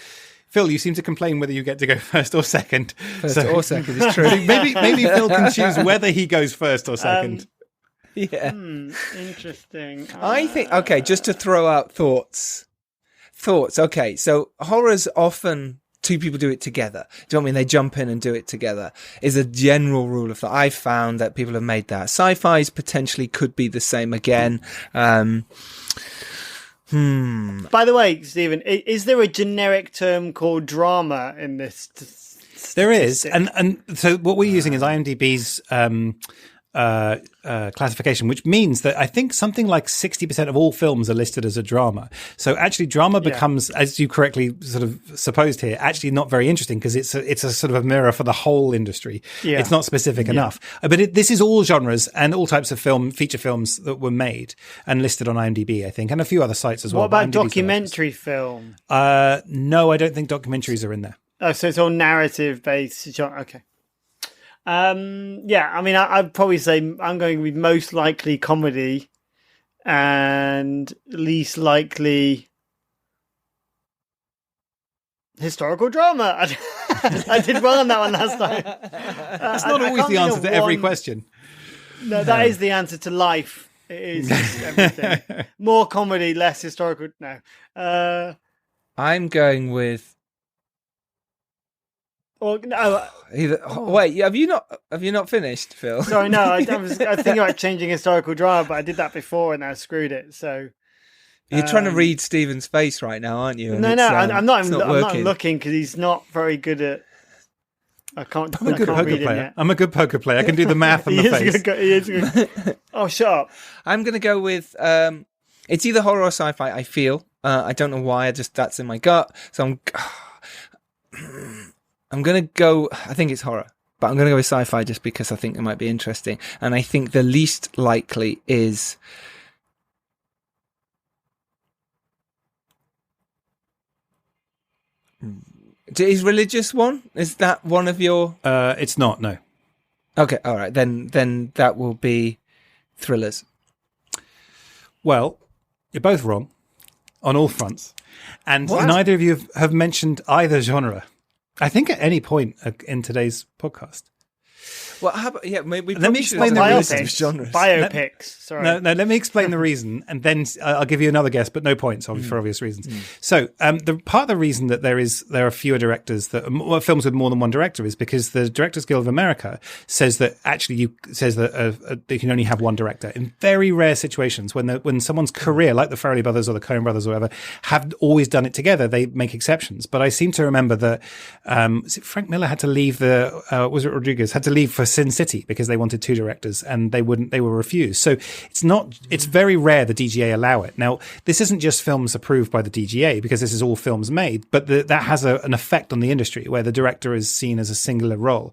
Phil, you seem to complain whether you get to go first or second. First or second is true. maybe Phil can choose whether he goes first or second. Yeah. Interesting. I think, okay, just to throw out thoughts. Okay, so horrors often two people do it together. Do you know what I mean? They jump in and do it together is a general rule of thumb. I've found that people have made that. Sci-fi's potentially could be the same again. By the way, Stephen, is there a generic term called drama in this? There is. And so what we're using is IMDb's classification, which means that I think something like 60% of all films are listed as a drama. So actually drama becomes, as you correctly sort of supposed here, actually not very interesting because it's a sort of a mirror for the whole industry. Yeah. It's not specific enough. But this is all genres and all types of feature films that were made and listed on IMDb, I think, and a few other sites as well. What about documentary film? No, I don't think documentaries are in there. Oh, so it's all narrative based. Okay. I mean, I'd probably say I'm going with most likely comedy and least likely historical drama. I did well on that one last time. It's not always the answer to every question. No, that is the answer to life. It is everything. More comedy, less historical. No. I'm going with... Or no. Wait, have you not finished, Phil? Sorry, no. I was thinking about changing historical drama, but I did that before and I screwed it. So you're trying to read Stephen's face right now, aren't you? And I'm not. I'm not looking because he's not very good at. I'm a good poker player. I'm a good poker player. I can do the math and the face. He is good. Oh, shut up! I'm going to go with. It's either horror or sci-fi. I feel. I don't know why. That's in my gut. So I'm going to go, I think it's horror, but I'm going to go with sci-fi just because I think it might be interesting. And I think the least likely is... Is religious one? Is that one of your... It's not, no. Okay, all right. Then that will be thrillers. Well, you're both wrong on all fronts. And neither of you have mentioned either genre. I think at any point in today's podcast. Well, how about, maybe let me explain the reason. Biopics. Sorry. No, let me explain the reason, and then I'll give you another guess, but no points for obvious reasons. So, the part of the reason that there are fewer directors films with more than one director is because the Directors Guild of America says that actually they can only have one director in very rare situations when someone's career, like the Farrelly brothers or the Coen brothers or whatever, have always done it together. They make exceptions, but I seem to remember that Frank Miller had to leave was it Rodriguez had to leave for Sin City because they wanted two directors and they were refused. So it's very rare the DGA allow it. Now, this isn't just films approved by the DGA because this is all films made, but that has an effect on the industry where the director is seen as a singular role.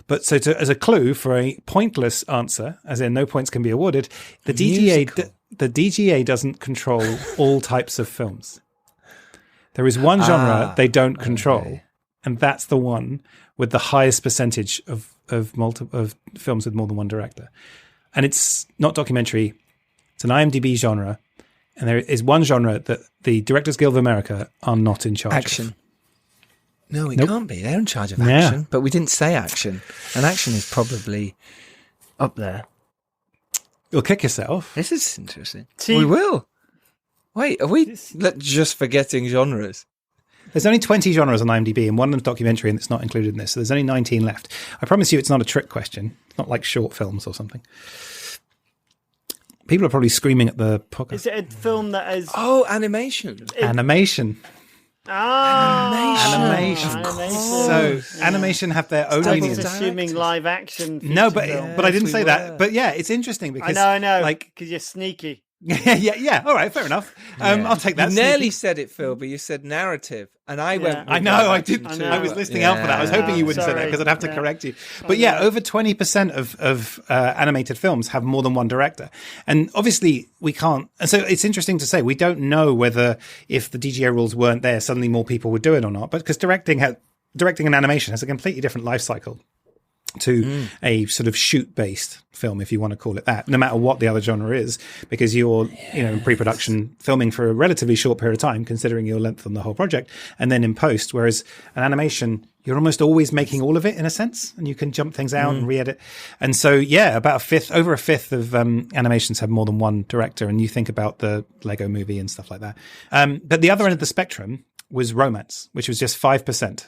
But so as a clue for a pointless answer, as in no points can be awarded, the DGA doesn't control all types of films. There is one genre they don't control, and that's the one with the highest percentage of films with more than one director. And it's not documentary. It's an IMDb genre. And there is one genre that the Directors Guild of America are not in charge of. Action. No, it can't be. They're in charge of action. Yeah. But we didn't say action. And action is probably up there. You'll kick yourself. This is interesting. We will. Wait, are we just forgetting genres? There's only 20 genres on IMDb and one of them's documentary and it's not included in this. So there's only 19 left. I promise you it's not a trick question. It's not like short films or something. People are probably screaming at the podcast. Is it a film that is... Oh, animation. Animation. Animation. So animation have their own I unions. was assuming live action. No, but I didn't say that. But yeah, it's interesting because I know, like because you're sneaky. Yeah. All right, fair enough. I'll take that. You nearly said it, Phil, but you said narrative, and I went. I know, I did. I was listening out for that. I was hoping you wouldn't say that because I'd have to correct you. But over 20% of animated films have more than one director, and obviously we can't. And so it's interesting to say we don't know whether if the DGA rules weren't there, suddenly more people would do it or not. But because directing an animation has a completely different life cycle to a sort of shoot-based film, if you want to call it that, no matter what the other genre is, because you're, in pre-production filming for a relatively short period of time, considering your length on the whole project, and then in post, whereas an animation, you're almost always making all of it in a sense, and you can jump things out and re-edit. And so, over a fifth of animations have more than one director, and you think about the Lego movie and stuff like that. But the other end of the spectrum was romance, which was just 5%.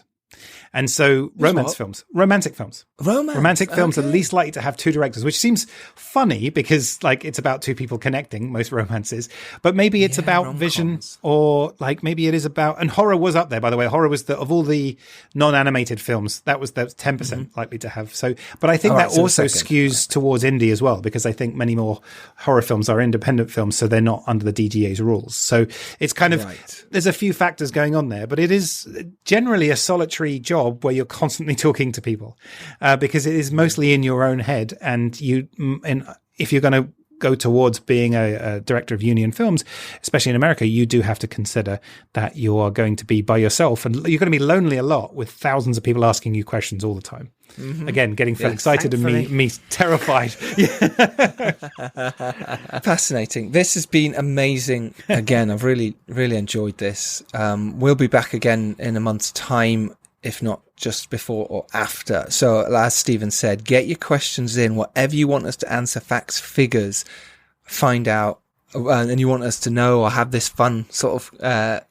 And so romantic films are least likely to have two directors, which seems funny because it's about two people connecting, most romances, but maybe it's about rom-coms. Vision, or maybe it is about, and horror was up there, by the way. Horror was of all the non-animated films, that was 10% likely to have. So, but I think that also skews towards indie as well, because I think many more horror films are independent films, so they're not under the DGA's rules. So it's kind of, there's a few factors going on there, but it is generally a solitary job where you're constantly talking to people, because it is mostly in your own head. And if you're going to go towards being a director of union films, especially in America, you do have to consider that you are going to be by yourself, and you're going to be lonely a lot with thousands of people asking you questions all the time. Again, getting excited thankfully. and me terrified. Fascinating. This has been amazing. Again, I've really, really enjoyed this. We'll be back again in a month's time, if not just before or after. So as Stephen said, get your questions in, whatever you want us to answer, facts, figures, find out, and you want us to know or have this fun sort of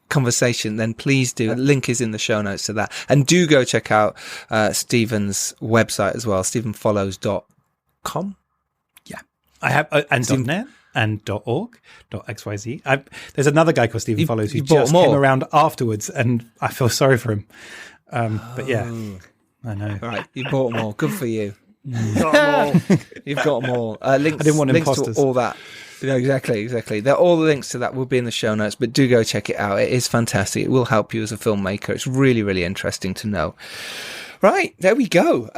conversation, then please do. The link is in the show notes to that. And do go check out Stephen's website as well, stephenfollows.com. Yeah. I have, and .net. And .org, .xyz. There's another guy called Stephen Follows who just came around afterwards, and I feel sorry for him. But yeah, I know. Right, you bought them all. Good for you. Got 'em all. You've got them all. Links, I didn't want links imposters. to all that. No, exactly. All the links to that will be in the show notes, but do go check it out. It is fantastic. It will help you as a filmmaker. It's really, really interesting to know. Right, there we go.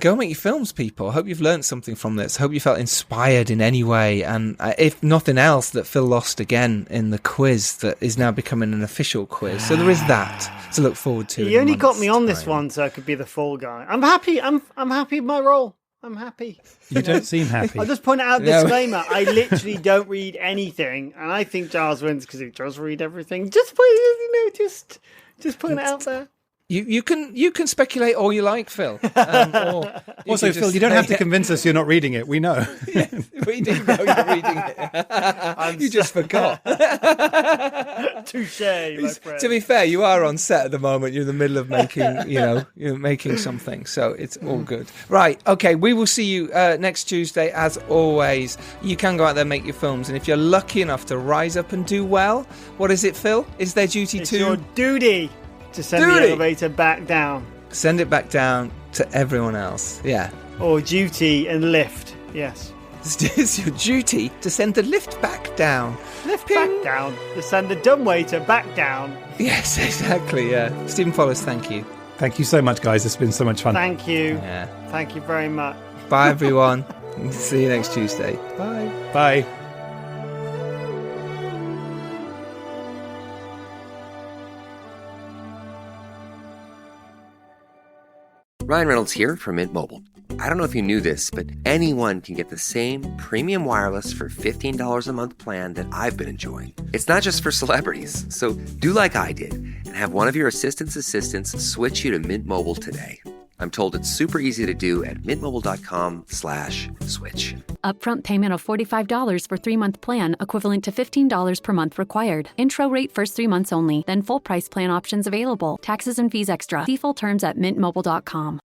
Go make your films, people. I hope you've learned something from this. I hope you felt inspired in any way. And if nothing else, that Phil lost again in the quiz that is now becoming an official quiz. So there is that to look forward to. He only got me on this one so I could be the fall guy. I'm happy. I'm happy with my role. I'm happy. You don't seem happy. I'll just point out a disclaimer. I literally don't read anything. And I think Giles wins because he does read everything. Just put it out there. You can speculate all you like, Phil. Also, Phil, you don't have to convince us you're not reading it. We know. We do know you're reading it. You just forgot. Touche, my friend. To be fair, you are on set at the moment. You're in the middle of making, you're making something, so it's all good. Right? Okay. We will see you next Tuesday, as always. You can go out there and make your films, and if you're lucky enough to rise up and do well, what is it, Phil? Is their duty it's to your duty to send the elevator back down. Send it back down to everyone else. Yeah. Or duty and lift. Yes. It's your duty to send the lift back down. Lift back down. To send the dumbwaiter back down. Yes, exactly. Yeah. Stephen Follows, thank you. Thank you so much, guys. It's been so much fun. Thank you. Yeah. Thank you very much. Bye, everyone. See you next Tuesday. Bye. Bye. Ryan Reynolds here from Mint Mobile. I don't know if you knew this, but anyone can get the same premium wireless for $15 a month plan that I've been enjoying. It's not just for celebrities. So do like I did and have one of your assistants switch you to Mint Mobile today. I'm told it's super easy to do at mintmobile.com/switch. Upfront payment of $45 for 3-month plan, equivalent to $15 per month required. Intro rate first 3 months only, then full price plan options available. Taxes and fees extra. See full terms at mintmobile.com.